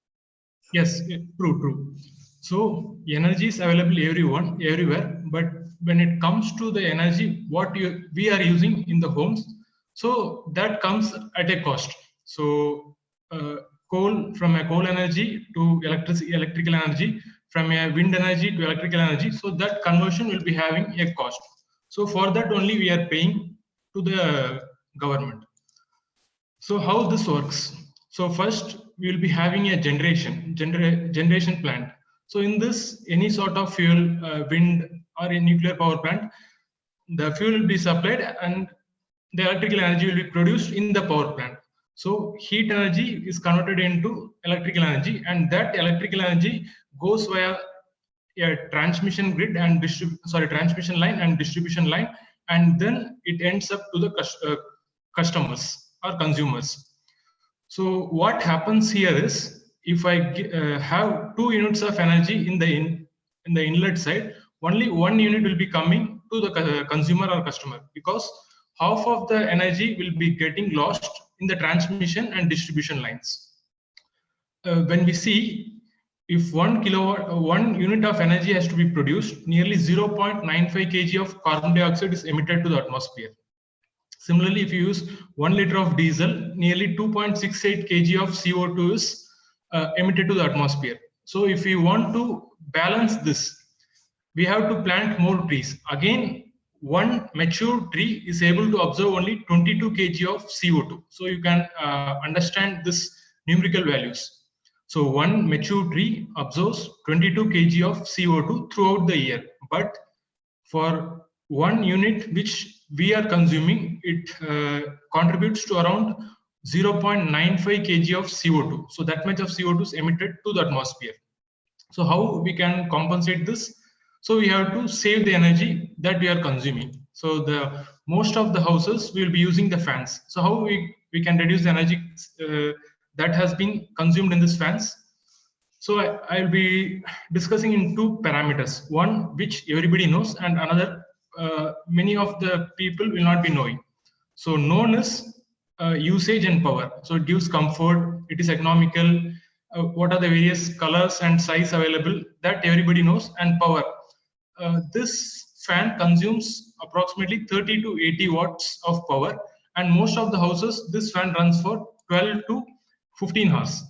Yes, true. So energy is available everywhere, but when it comes to the energy what we are using in the homes, so that comes at a cost. So from a coal energy to electrical energy, from a wind energy to electrical energy, so that conversion will be having a cost. So for that only we are paying to the government. So how this works? So first we will be having a generation plant. So in this, any sort of fuel, wind or a nuclear power plant, the fuel will be supplied and the electrical energy will be produced in the power plant. So heat energy is converted into electrical energy, and that electrical energy goes via a transmission grid and transmission line and distribution line, and then it ends up to the customers or consumers. So what happens here is, if I have 2 units of energy in the inlet side, only 1 unit will be coming to the consumer or customer, because half of the energy will be getting lost in the transmission and distribution lines. When we see, if 1 unit of energy has to be produced, nearly 0.95 kg of carbon dioxide is emitted to the atmosphere. Similarly, if you use 1 liter of diesel, nearly 2.68 kg of CO2 is emitted to the atmosphere. So if we want to balance this, we have to plant more trees. Again, one mature tree is able to absorb only 22 kg of CO2. So you can understand this numerical values. So one mature tree absorbs 22 kg of CO2 throughout the year. But for 1 unit which we are consuming, it contributes to around 0.95 kg of CO2. So that much of CO2 is emitted to the atmosphere. So how we can compensate this? So we have to save the energy that we are consuming. So the most of the houses will be using the fans. So how we can reduce the energy that has been consumed in these fans? So I'll be discussing in 2 parameters. One which everybody knows, and another many of the people will not be knowing. So known is usage and power. So it gives comfort, it is economical, what are the various colors and size available, that everybody knows, and power. This fan consumes approximately 30 to 80 watts of power, and most of the houses this fan runs for 12 to 15 hours.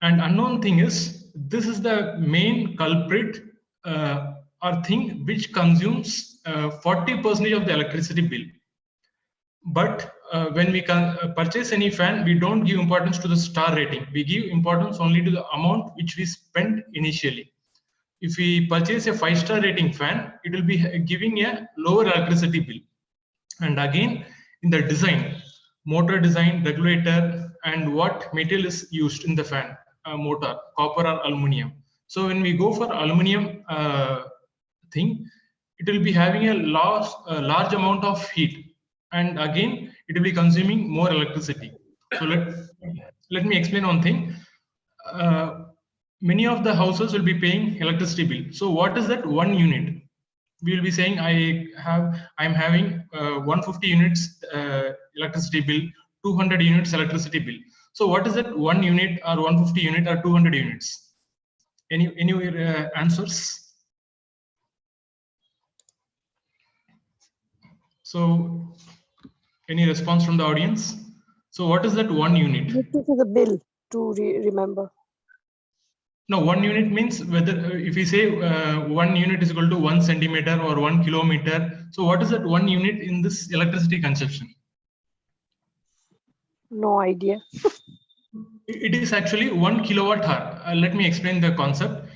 And unknown thing is, this is the main culprit or thing which consumes 40% of the electricity bill. But when we can purchase any fan, we don't give importance to the star rating. We give importance only to the amount which we spent initially. If we purchase a 5-star rating fan, it will be giving a lower electricity bill. And again, in the design, motor design, regulator, and what material is used in the fan motor, copper or aluminum. So when we go for aluminum thing, it will be having a large amount of heat, and again it will be consuming more electricity. So let me explain one thing. Many of the houses will be paying electricity bill. So what is that 1 unit? We will be saying I'm having 150 units electricity bill, 200 units electricity bill. So what is that 1 unit or 150 unit or 200 units? Any answers? So any response from the audience? So what is that 1 unit? Need to see the bill to remember. No, 1 unit means whether if we say 1 unit is equal to 1 centimeter or 1 kilometer. So what is that 1 unit in this electricity consumption? No idea. It is actually 1 kilowatt hour. Let me explain the concept.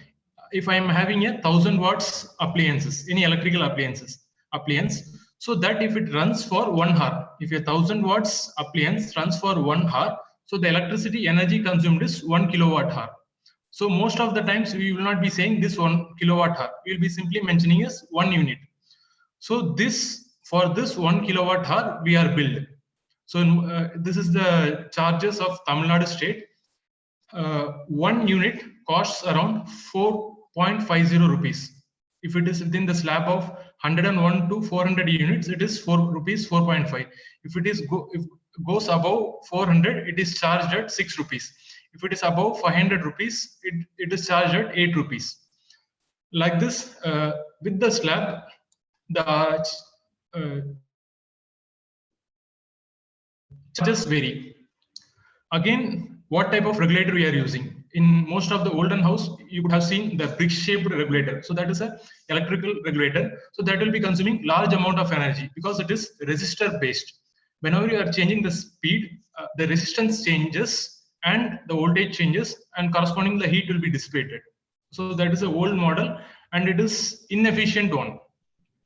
If I am having a 1000 watts appliances, any electrical appliance, so that if it runs for 1 hour, if a 1000 watts appliance runs for 1 hour, so the electricity energy consumed is 1 kilowatt hour. So most of the times we will not be saying this 1 kilowatt hour. We will be simply mentioning as 1 unit. So for this 1 kilowatt hour we are billed. So this is the charges of Tamil Nadu state. 1 unit costs around 4.50 rupees. If it is within the slab of 101 to 400 units, it is 4 rupees 4.5. If it is goes above 400, it is charged at 6 rupees. If it is above 500 rupees, it is charged at 8 rupees. Like this, with the slab, the charges vary. Again, what type of regulator we are using? In most of the olden house, you would have seen the brick-shaped regulator. So that is a electrical regulator. So that will be consuming large amount of energy because it is resistor-based. Whenever you are changing the speed, the resistance changes and the voltage changes, and corresponding the heat will be dissipated. So that is a old model, and it is inefficient one.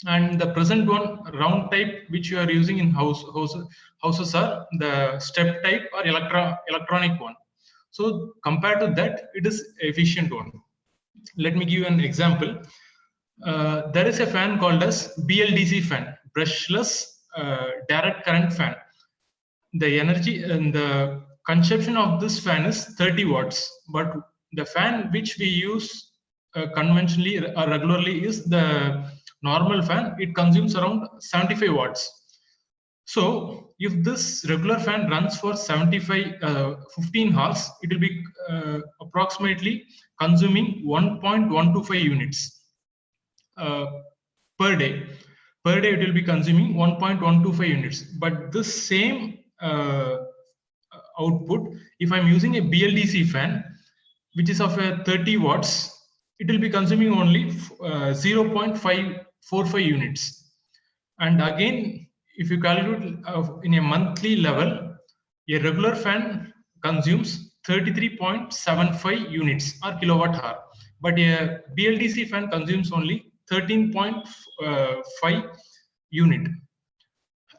And the present one, round type, which you are using in houses are the step type or electronic one. So compared to that, it is efficient one. Let me give you an example. There is a fan called as BLDC fan, brushless direct current fan. The energy and the consumption of this fan is 30 watts, but the fan which we use conventionally or regularly is the normal fan. It consumes around 75 watts. So if this regular fan runs for 15 hours, it will be approximately consuming 1.125 units per day. Per day, it will be consuming 1.125 units. But this same output, if I'm using a BLDC fan, which is of a 30 watts, it will be consuming only 0.545 units. And again, if you calculate in a monthly level, a regular fan consumes 33.75 units or kilowatt hour, but a BLDC fan consumes only 13.5 unit.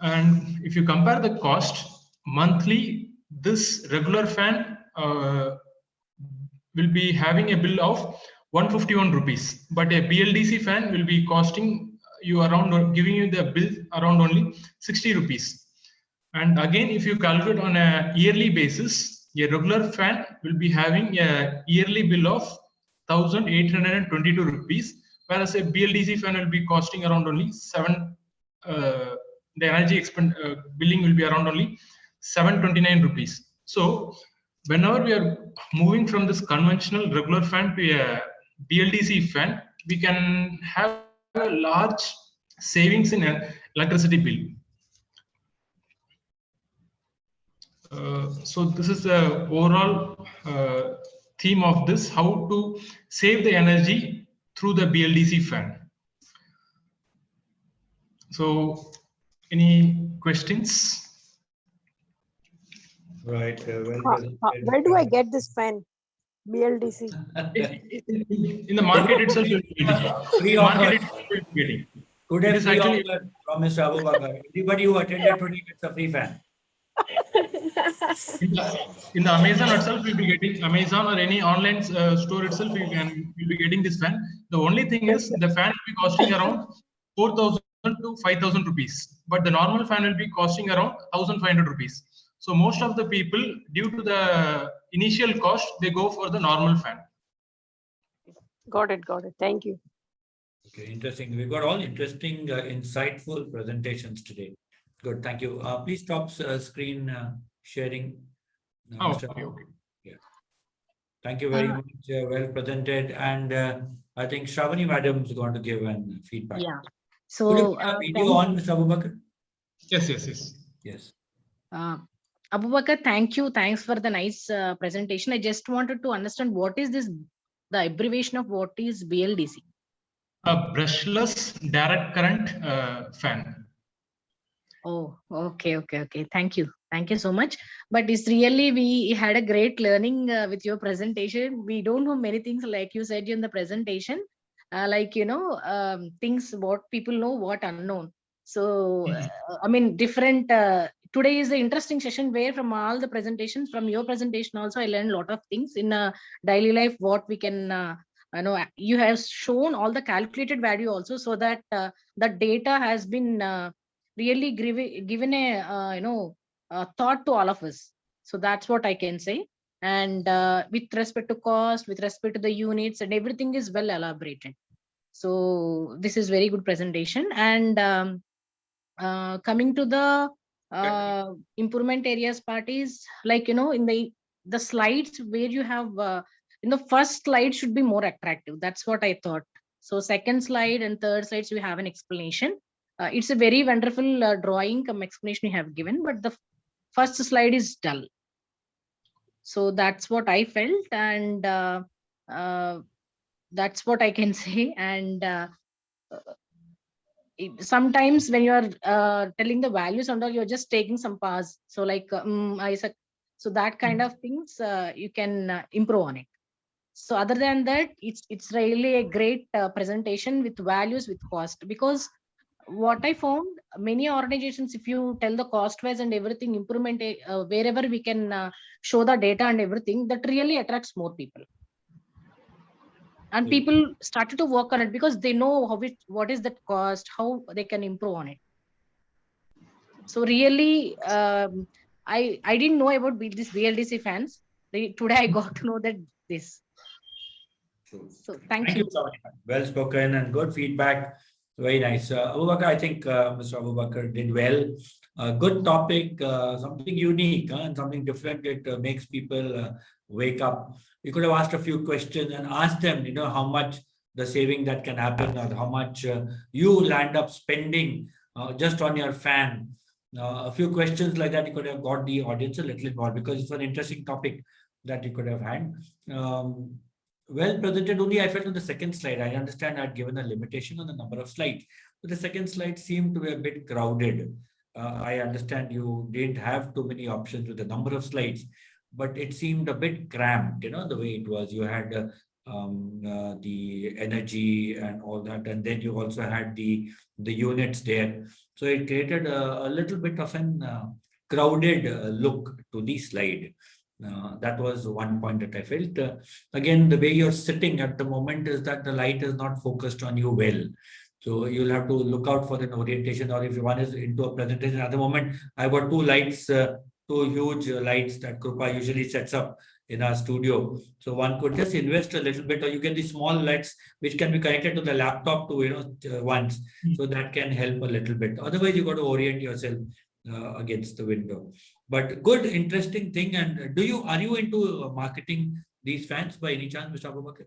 And if you compare the cost monthly, this regular fan will be having a bill of 151 rupees, but a BLDC fan will be costing you around, giving you the bill around only 60 rupees. And again, if you calculate on a yearly basis, a regular fan will be having a yearly bill of 1,822 rupees, whereas a BLDC fan will be costing around only the energy billing will be around only 729 rupees. So whenever we are moving from this conventional regular fan to a BLDC fan, we can have a large savings in electricity bill. So this is the overall theme of this, how to save the energy through the BLDC fan. So any questions? Right. Where do I get this fan? BLDC. In the market itself, you'll be getting. Free Market offer. itself you'll be getting. Today, It is free actually offer from Mr. Abu Bakar. Everybody who attended today gets a free fan. in the Amazon itself, we'll be getting Amazon or any online store itself. You'll be getting this fan. The only thing is the fan will be costing around 4,000 to 5,000 rupees, but the normal fan will be costing around 1,500 rupees. So most of the people, due to the initial cost, they go for the normal fan. Got it. Thank you. Okay, interesting. We've got all interesting, insightful presentations today. Good, thank you. Please stop screen sharing. Mr. Okay. Yeah. Thank you very much. Well presented. And I think Shravani Madam is going to give an feedback. Yeah. Could you So, put a video on, Mr. Abu Bakar? Yes. Abu Bakar, thank you. Thanks for the nice presentation. I just wanted to understand what is this, the abbreviation of what is BLDC? A brushless direct current fan. Oh, okay. Thank you so much. But it's really, we had a great learning with your presentation. We don't know many things, like you said in the presentation, things what people know, what unknown. So, I mean, different. Today is an interesting session where from all the presentations, from your presentation also, I learned a lot of things in daily life, what we can, you have shown all the calculated value also, so that the data has been really given a thought to all of us. So that's what I can say. And with respect to cost, with respect to the units, and everything is well elaborated. So this is very good presentation. And coming to the improvement areas part is, like, in the slides where you have in the first slide should be more attractive. That's what I thought. So second slide and third slides we have an explanation. It's a very wonderful drawing explanation you have given, but the first slide is dull. So that's what I felt, and that's what I can say. And sometimes when you're telling the values and all, you're just taking some pause. So like, so that kind of things you can improve on it. So other than that, it's really a great presentation with values, with cost, because what I found, many organizations, if you tell the cost wise and everything, improvement wherever we can show the data and everything, that really attracts more people. And people started to work on it because they know what is that cost, how they can improve on it. So really, I didn't know about this BLDC fans. Today I got to know that this. So thank you. Well spoken and good feedback. Very nice. Abu Bakar, I think Mr. Abu Bakar did well. Good topic, something unique and something different. It makes people wake up. You could have asked a few questions and asked them, how much the saving that can happen, or how much you land up spending just on your fan. A few questions like that, you could have got the audience a little more, because it's an interesting topic that you could have had. Well presented. Only I felt on the second slide, I understand I'd given a limitation on the number of slides, but the second slide seemed to be a bit crowded. I understand you didn't have too many options with the number of slides, but it seemed a bit cramped, the way it was. You had the energy and all that, and then you also had the units there. So it created a little bit of an crowded look to the slide. That was one point that I felt. Again, the way you're sitting at the moment is that the light is not focused on you well. So you'll have to look out for an orientation, or if one is into a presentation at the moment, I've got two lights, two huge lights that Krupa usually sets up in our studio. So one could just invest a little bit, or you get the small lights which can be connected to the laptop to, once. So that can help a little bit. Otherwise, you got to orient yourself against the window. But good, interesting thing. And are you into marketing these fans by any chance, Mr. Abu Bakar?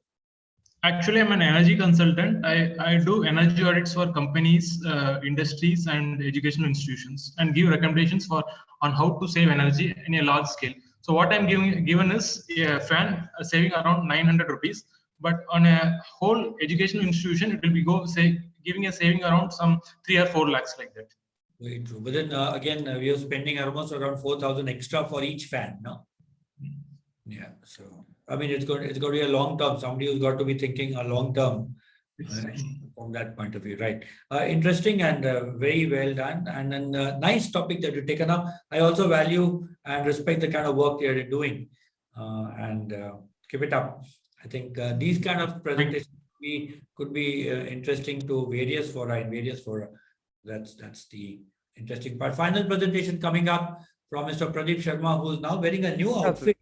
Actually, I'm an energy consultant. I do energy audits for companies, industries, and educational institutions, and give recommendations on how to save energy in a large scale. So what I'm given is a fan saving around 900 rupees, but on a whole educational institution, it will be giving a saving around some 3 or 4 lakhs like that. Very true. But then again, we are spending almost around 4,000 extra for each fan, no? Yeah. So I mean, it's going to be a long term. Somebody who's got to be thinking a long term. from that point of view, right? Interesting and very well done, and then nice topic that you've taken up. I also value and respect the kind of work you're doing, and keep it up. I think these kind of presentations could be interesting to various fora in various fora. That's the interesting part. Final presentation coming up from Mr. Pradeep Sharma, who is now wearing a new outfit.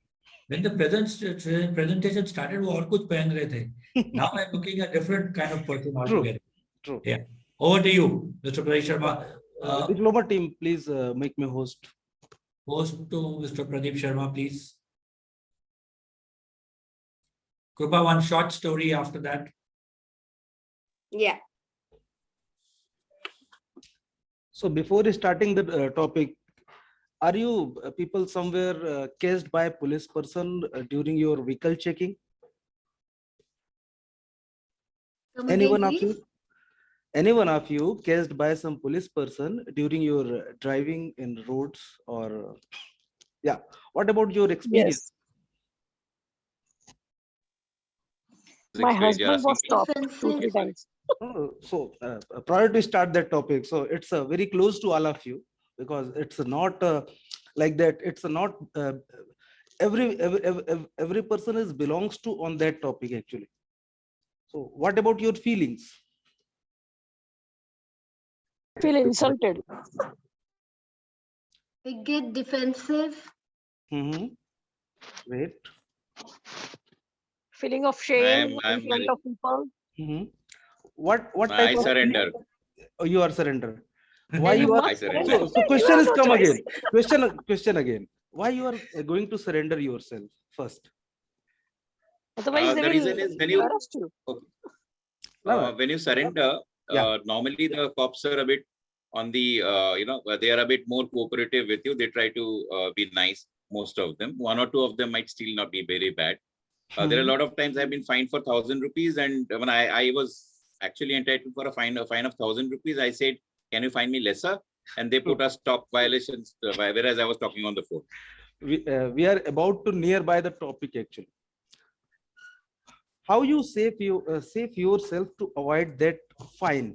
When the presentation started, वो और कुछ पहन रहे थे. Now I'm looking at a different kind of person altogether. True. Yeah. Over to you, Mr. Pradeep Sharma. Diploma team, please make me host. Host to Mr. Pradeep Sharma, please. Krupa, one short story after that. Yeah. So before starting the topic, are you people somewhere cased by a police person during your vehicle checking? Come Anyone again, of you? please. Anyone of you cased by some police person during your driving in roads or yeah? What about your experience? Yes. My husband was stopped Defensive. 2-3 times. So prior to start that topic, so it's very close to all of you because it's not like that. It's not every person is belongs to on that topic actually. So what about your feelings? I feel insulted. We get defensive. Wait. Feeling of shame in front of people. What I type of surrender. Oh, you are surrender. Why You you are? must surrender. So You question have is no come choice. again. Question again. Why you are going to surrender yourself first? Otherwise, they The reason will is when you arrest you. when you surrender, normally the cops are a bit on the they are a bit more cooperative with you. They try to be nice. Most of them, one or two of them might still not be very bad. There are a lot of times I've been fined for 1,000 rupees, and when I was actually entitled for a fine of 1,000 rupees, I said, "Can you fine me lesser?" And they put a stop violations, whereas I was talking on the phone. We are about to nearby the topic actually. How you save yourself to avoid that fine?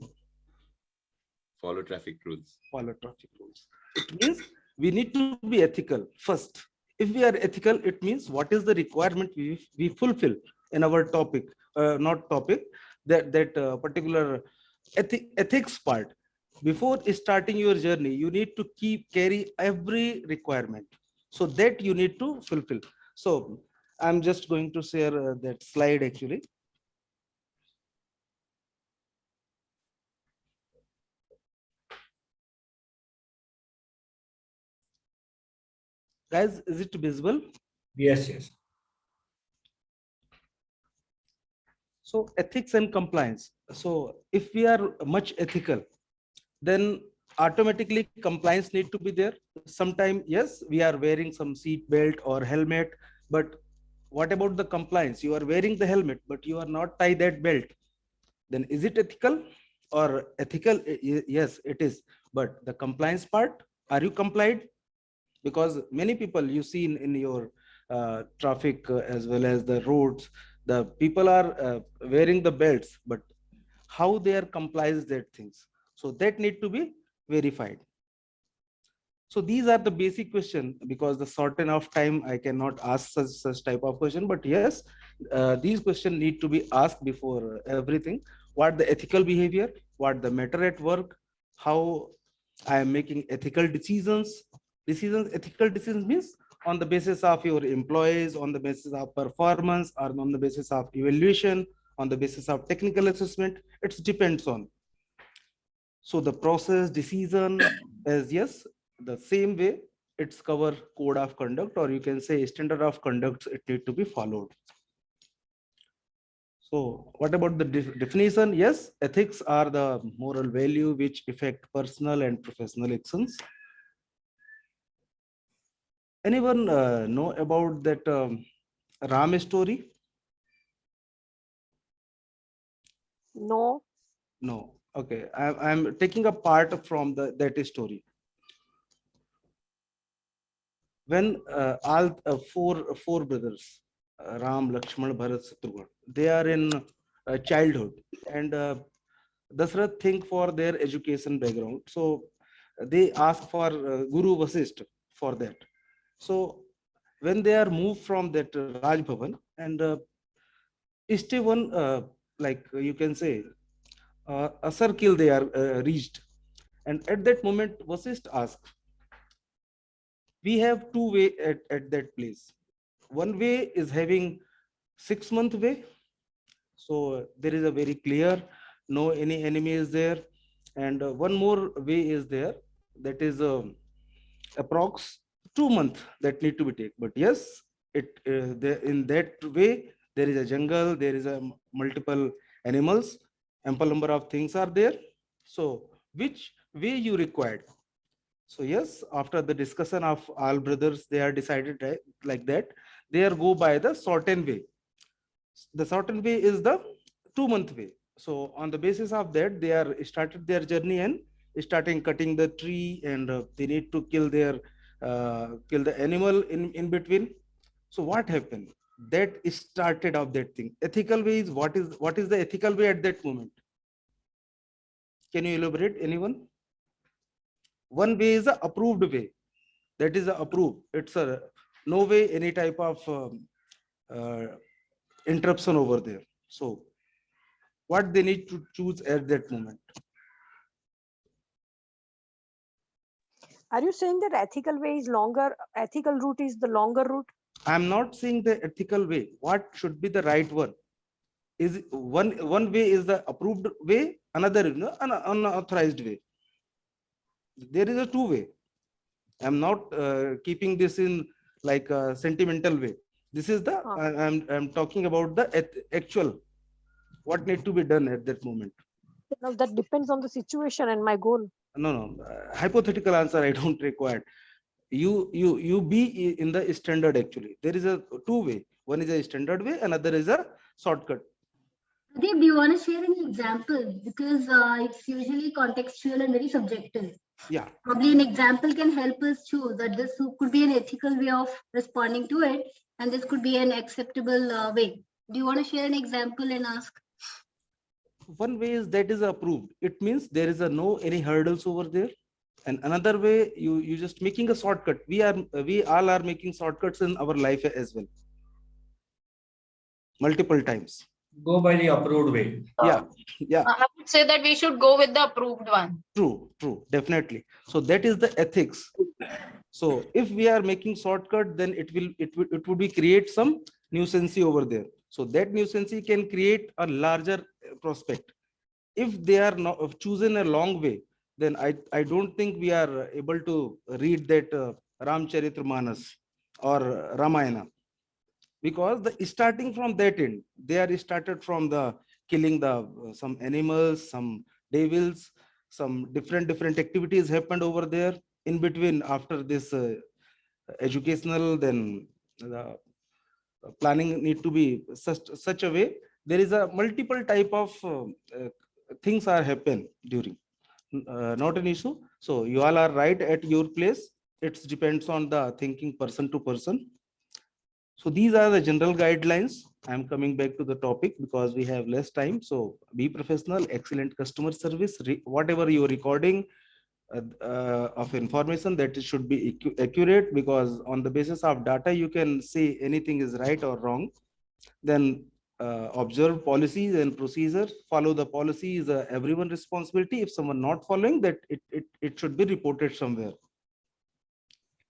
Follow traffic rules. Follow traffic rules. It means we need to be ethical first. If we are ethical, it means what is the requirement we fulfill in our topic, not topic, that particular ethics part. Before starting your journey, you need to carry every requirement. So that you need to fulfill. So I'm just going to share that slide actually. Guys, is it visible? Yes, yes. So ethics and compliance. So if we are much ethical, then automatically compliance need to be there. Sometime, yes, we are wearing some seat belt or helmet, but what about the compliance? You are wearing the helmet, but you are not tie that belt. Then is it ethical or ethical? Yes, it is. But the compliance part, are you complied? Because many people you see in your traffic as well as the roads, the people are wearing the belts, but how they are complies that things. So that need to be verified. So these are the basic question, because the certain of time I cannot ask such type of question, but yes, these questions need to be asked before everything. What the ethical behavior, what the matter at work, how I am making ethical decisions. Ethical decisions means on the basis of your employees, on the basis of performance, or on the basis of evaluation, on the basis of technical assessment. It depends on. So the process decision is, yes, the same way it's cover code of conduct, or you can say standard of conduct, it need to be followed. So what about the definition? Yes, ethics are the moral value which affect personal and professional actions. Anyone know about that Ram story? No. No. Okay, I'm taking a part from that story. When all four brothers, Ram, Lakshman, Bharat, Shatrughan, they are in childhood, and Dasrath think for their education background. So they ask for Guru Vasisht for that. So when they are moved from that Raj Bhavan, and stay one, like you can say, a circle they are reached. And at that moment, Vasisht asked, we have two way at that place. One way is having 6 month way. So there is a very clear, no any enemy is there. And one more way is there, that is approx 2 month that need to be taken. But yes, in that way, there is a jungle, there is a multiple animals, ample number of things are there. So which way you required? So yes, after the discussion of all brothers, they are decided like that. They are go by the shortened way. The shortened way is the 2 month way. So on the basis of that, they are started their journey and starting cutting the tree, and they need to kill the animal in between. So what happened? That started of that thing. Ethical way is what is the ethical way at that moment? Can you elaborate, anyone? One way is the approved way. That is approved. It's a no way any type of interruption over there. So what they need to choose at that moment? Are you saying that ethical way is longer? Ethical route is the longer route? I'm not saying the ethical way. What should be the right one? Is one way is the approved way, another is an unauthorized way. There is a two way. I'm not keeping this in like a sentimental way. This is the I'm talking about the actual what need to be done at that moment. Now that depends on the situation and my goal. No, hypothetical answer I don't require. You be in the standard. Actually, there is a two way. One is a standard way, another is a shortcut. Deep, do you want to share any example? Because it's usually contextual and very subjective. Yeah. Probably an example can help us choose that this could be an ethical way of responding to it, and this could be an acceptable way. Do you want to share an example and ask? One way is that is approved. It means there is no any hurdles over there. And another way, you just making a shortcut. We all are making shortcuts in our life as well. Multiple times. Go by the approved way. Yeah. I would say that we should go with the approved one. True, definitely. So that is the ethics. So if we are making shortcut, then it would be create some nuisance over there. So that nuisance can create a larger prospect. If they are not chosen a long way, then I don't think we are able to read that Ramcharitramanas or Ramayana, because the starting from that end, they are started from the killing the some animals, some devils, some different activities happened over there in between. After this educational, then the planning need to be such a way. There is a multiple type of things are happen during. Not an issue. So you all are right at your place. It depends on the thinking person to person. So these are the general guidelines. I'm coming back to the topic because we have less time. So be professional, excellent customer service, whatever you're recording of information, that it should be accurate, because on the basis of data, you can say anything is right or wrong. Then observe policies and procedures, follow the policy is everyone's responsibility. If someone not following that, it should be reported somewhere.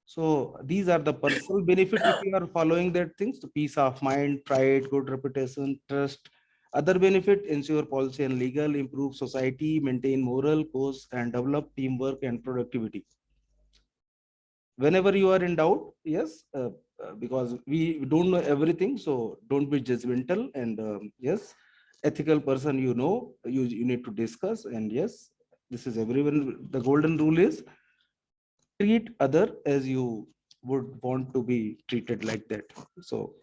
So these are the personal benefit if you are following that things: the peace of mind, pride, good reputation, trust. Other benefit: ensure policy and legal, improve society, maintain moral course, and develop teamwork and productivity. Whenever you are in doubt, yes, because we don't know everything, so don't be judgmental. And yes, ethical person, you need to discuss. And yes, this is everyone. The golden rule is treat other as you would want to be treated, like that. So,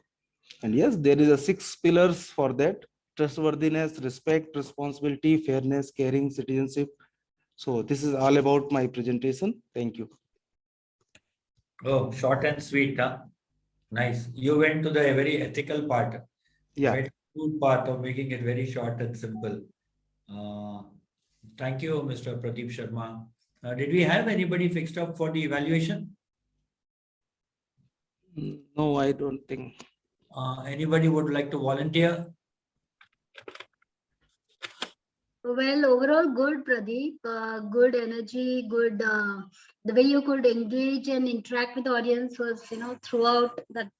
and yes, there is a 6 pillars for that: trustworthiness, respect, responsibility, fairness, caring, citizenship. So this is all about my presentation. Thank you. Oh, short and sweet, huh? Nice. You went to the very ethical part. Yeah. Very good part of making it very short and simple. Thank you, Mr. Pradeep Sharma. Did we have anybody fixed up for the evaluation? No, I don't think. Anybody would like to volunteer? Well, overall good, Pradeep. Good energy, good. The way you could engage and interact with the audience was, throughout that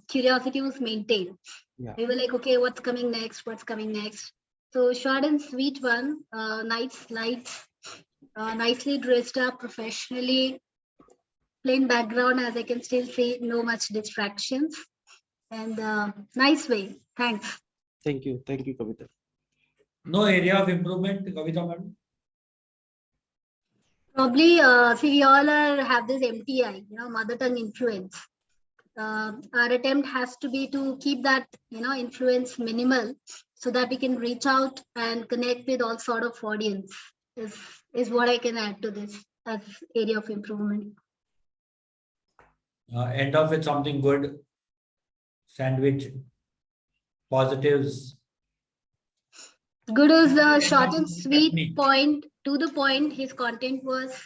curiosity was maintained. Yeah. We were like, okay, what's coming next? What's coming next? So short and sweet one. Nice slides, nicely dressed up, professionally. Plain background, as I can still see, no much distractions, and nice way. Thanks. Thank you, Kavita. No area of improvement, Kavita madam? Probably, see, we all have this MTI, mother tongue influence. Our attempt has to be to keep that, influence minimal, so that we can reach out and connect with all sort of audience. Is what I can add to this as area of improvement. End off with something good. Sandwich. Positives. Good is the short and sweet point, to the point. His content was,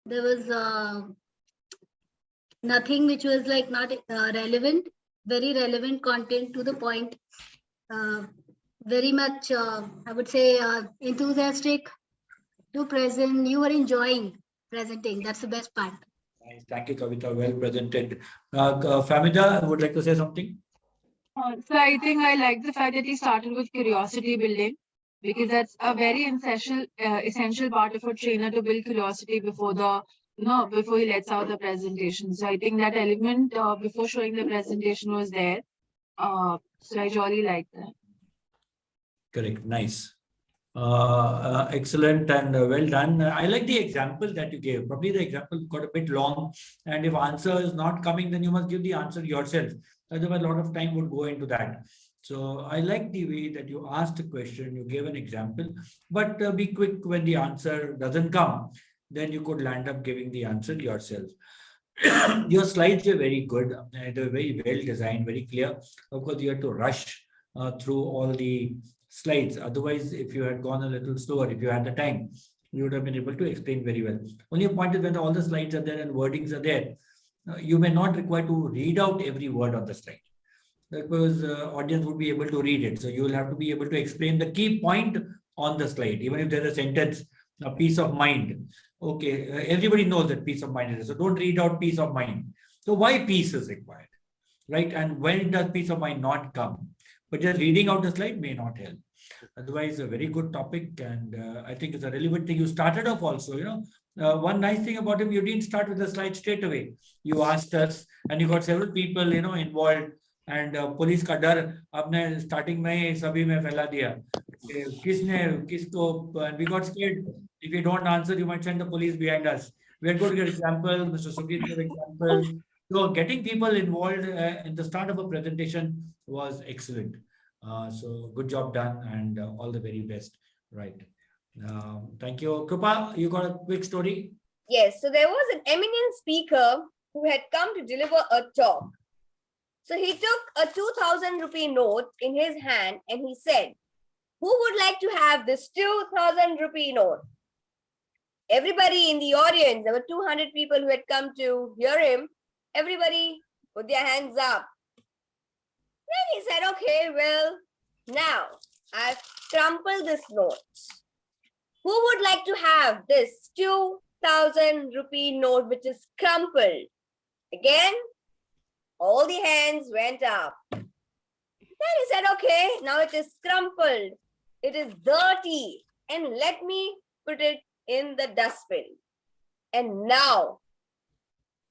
there was nothing which was like not relevant, very relevant content, to the point. Very much, I would say, enthusiastic to present. You were enjoying presenting. That's the best part. Nice. Thank you, Kavita. Well presented. Famida would like to say something. So I think I like the fact that he started with curiosity building, because that's a very essential part of a trainer, to build curiosity before before he lets out the presentation. So I think that element before showing the presentation was there. So I really like that. Correct. Nice. Excellent and well done. I like the example that you gave. Probably the example got a bit long, and if answer is not coming, then you must give the answer yourself. Otherwise, a lot of time would go into that. So I like the way that you asked a question, you gave an example, but be quick when the answer doesn't come. Then you could land up giving the answer yourself. Your slides are very good. They're very well designed, very clear. Of course, you have to rush through all the slides. Otherwise, if you had gone a little slower, if you had the time, you would have been able to explain very well. Only point is when all the slides are there and wordings are there, you may not require to read out every word on the slide, because audience would be able to read it. So you will have to be able to explain the key point on the slide, even if there's a sentence, a peace of mind. Okay, everybody knows that peace of mind is. So don't read out peace of mind. So why peace is required, right? And when does peace of mind not come? But just reading out the slide may not help. Otherwise, a very good topic, and I think it's a relevant thing. You started off also, one nice thing about him, you didn't start with the slide straight away. You asked us, and you got several people, involved. And police का डर आपने starting में सभी में फैला दिया. किसने किसको, and we got scared. If you don't answer, you might send the police behind us. We had good example. Mr. Sukrit gave examples. So getting people involved in the start of a presentation was excellent. So good job done, and all the very best. Right. Thank you. Krupa, you got a quick story? Yes. So there was an eminent speaker who had come to deliver a talk. So he took a 2,000 rupee note in his hand and he said, "Who would like to have this 2,000 rupee note?" Everybody in the audience, there were 200 people who had come to hear him. Everybody put their hands up. Then he said, "Okay, well, now I've crumpled this note. Who would like to have this 2,000 rupee note which is crumpled?" Again, all the hands went up. Then he said, "Okay, now it is crumpled. It is dirty, and let me put it in the dustbin. And now,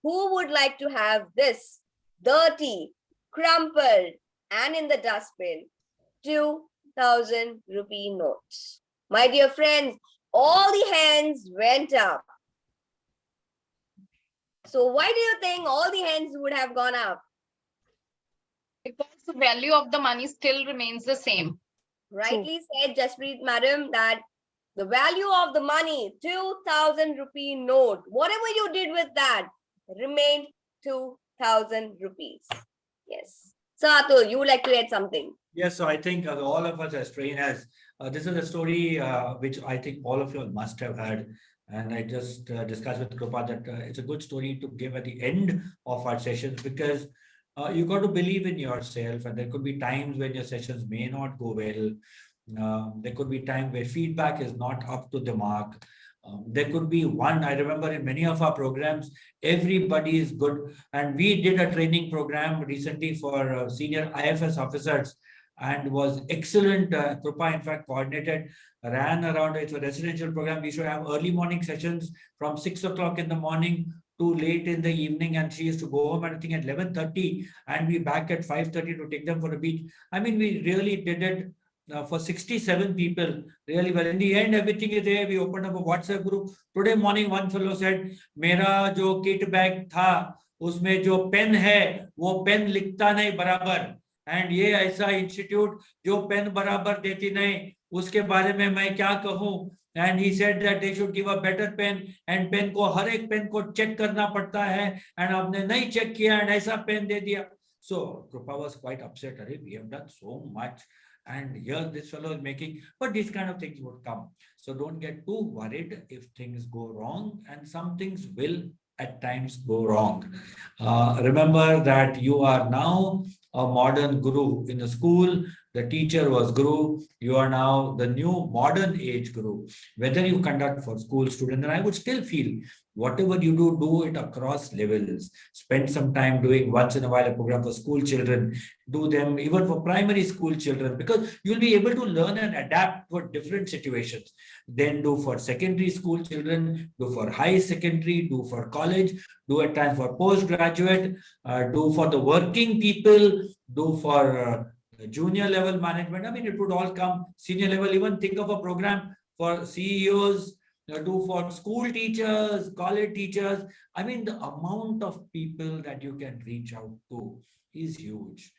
who would like to have this dirty, crumpled, and in the dustbin 2,000 rupee notes?" My dear friends, all the hands went up. So why do you think all the hands would have gone up? Because the value of the money still remains the same. Rightly said, Jaspreet madam, that the value of the money, 2,000 rupee note, whatever you did with that, remained 2,000 rupees. Yes. So Atul, you would like to add something? Yes, so I think all of us as trainers, This is a story which I think all of you all must have heard. And I just discussed with Krupa that it's a good story to give at the end of our sessions, because you got to believe in yourself, and there could be times when your sessions may not go well. There could be time where feedback is not up to the mark. There could be one, I remember in many of our programs, everybody is good. And we did a training program recently for senior IFS officers, and was excellent. Krupa, in fact, coordinated, ran around. It's a residential program. We should have early morning sessions from 6 o'clock in the morning to late in the evening, and she used to go home, I think, at 11:30 and be back at 5:30 to take them for a beach. I mean, we really did it for 67 people really well. In the end, everything is there. We opened up a WhatsApp group. Today morning, one fellow said, "Mera jo kit bag tha, उसमें जो pen है वो pen लिखता नहीं बराबर, and ये ऐसा institute जो पेन बराबर देती नहीं, उसके बारे में मैं क्या कहूँ." And he said that they should give a better pen, and pen को हर एक पेन को चेक करना पड़ता है, and आपने नहीं चेक किया and ऐसा पेन दे दिया. So Krupa was quite upset. Arey, we have done so much, and here this fellow is making, but these kind of things would come. So don't get too worried if things go wrong, and some things will at times go wrong. Remember that you are now a modern guru in the school. The teacher was guru. You are now the new modern age guru. Whether you conduct for school students, and I would still feel whatever you do, do it across levels. Spend some time doing once in a while a program for school children. Do them even for primary school children, because you'll be able to learn and adapt for different situations. Then do for secondary school children, do for high secondary, do for college, do at times for postgraduate, do for the working people, do for junior level management. I mean, it would all come senior level. Even think of a program for CEOs, do for school teachers, college teachers. I mean, the amount of people that you can reach out to is huge.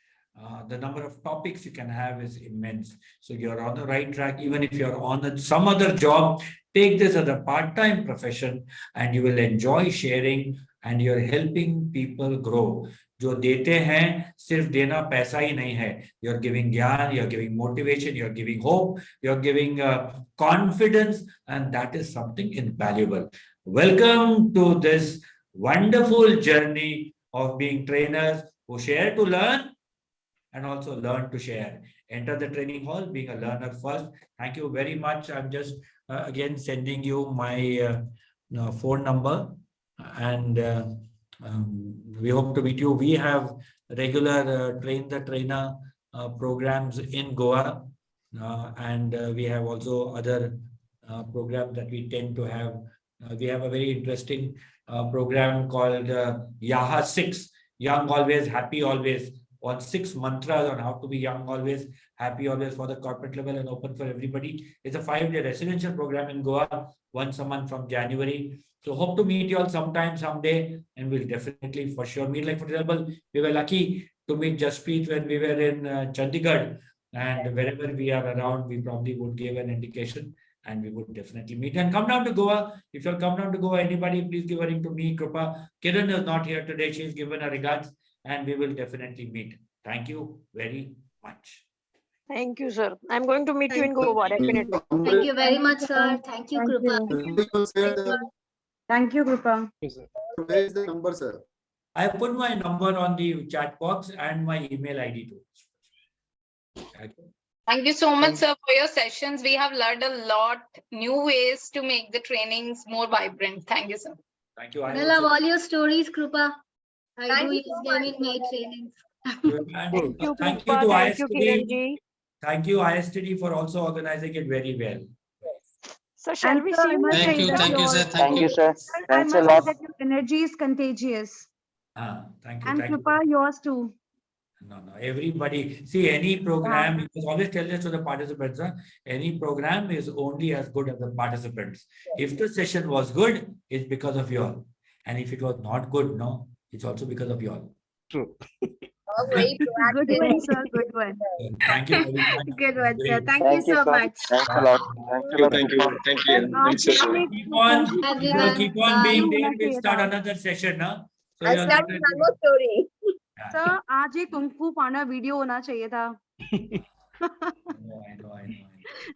The number of topics you can have is immense. So you're on the right track. Even if you're on some other job, take this as a part-time profession, and you will enjoy sharing, and you're helping people grow. जो देते हैं सिर्फ देना पैसा ही नहीं है. You're giving ज्ञान, you're giving motivation, you're giving hope, you're giving confidence, and that is something invaluable. Welcome to this wonderful journey of being trainers who share to learn and also learn to share. Enter the training hall being a learner first. Thank you very much. I'm just again sending you my phone number, and we hope to meet you. We have regular train the trainer programs in Goa, and we have also other programs that we tend to have. We have a very interesting program called Yaha 6, Young Always, Happy Always, on 6 mantras on how to be young always, happy always for the corporate level and open for everybody. It's a 5-day residential program in Goa, once a month from January. So hope to meet you all sometime, someday, and we'll definitely for sure meet. Like, for example, we were lucky to meet Jasprit when we were in Chandigarh, and wherever we are around, we probably would give an indication, and we would definitely meet. And come down to Goa. If you'll come down to Goa, anybody, please give a ring to me, Krupa. Kiran is not here today. She's given her regards, and we will definitely meet. Thank you very much. Thank you, sir. I'm going to meet you in Goa, definitely. Thank you very much, sir. Thank you, Krupa. Thank you, Krupa. Where is the number, sir? I have put my number on the chat box and my email ID too. Thank you so much, sir, for your sessions. We have learned a lot, new ways to make the trainings more vibrant. Thank you, sir. Thank you. I love all your stories, Krupa. I do use them in my trainings. Thank you, Thank you Krupa. to Thank you, ISTD. Kiranji. Thank you, ISTD, for also organizing it very well. So shall we see you? Thank you, sir. Thank you, sir. Thanks a lot. That your energy is contagious. Thank you. And Thank you. Krupa, yours too. No, everybody. See, any program, you must always tell this to the participants, any program is only as good as the participants. If the session was good, it's because of you all. And if it was not good, no, it's also because of you all. True. Good one, sir. Good one. Thank you very much. Good one, sir. Thank you so much. Thanks a lot. Thank you. Keep on being there. We'll start another session, na? So I'll start with one more story. Sir, आज एक kung फू पांडा video होना चाहिए था. I know.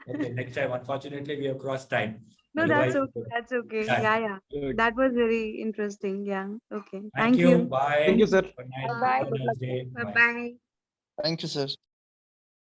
Okay, next time. Unfortunately, we have crossed time. No, that's Otherwise, okay. That's okay. yeah. Yeah, yeah. Good. That was very interesting. Yeah. Okay. Thank Thank you. you. Bye. Thank you, sir. Good night. Bye. Have a nice day. Bye Bye. bye. Thank you, sir.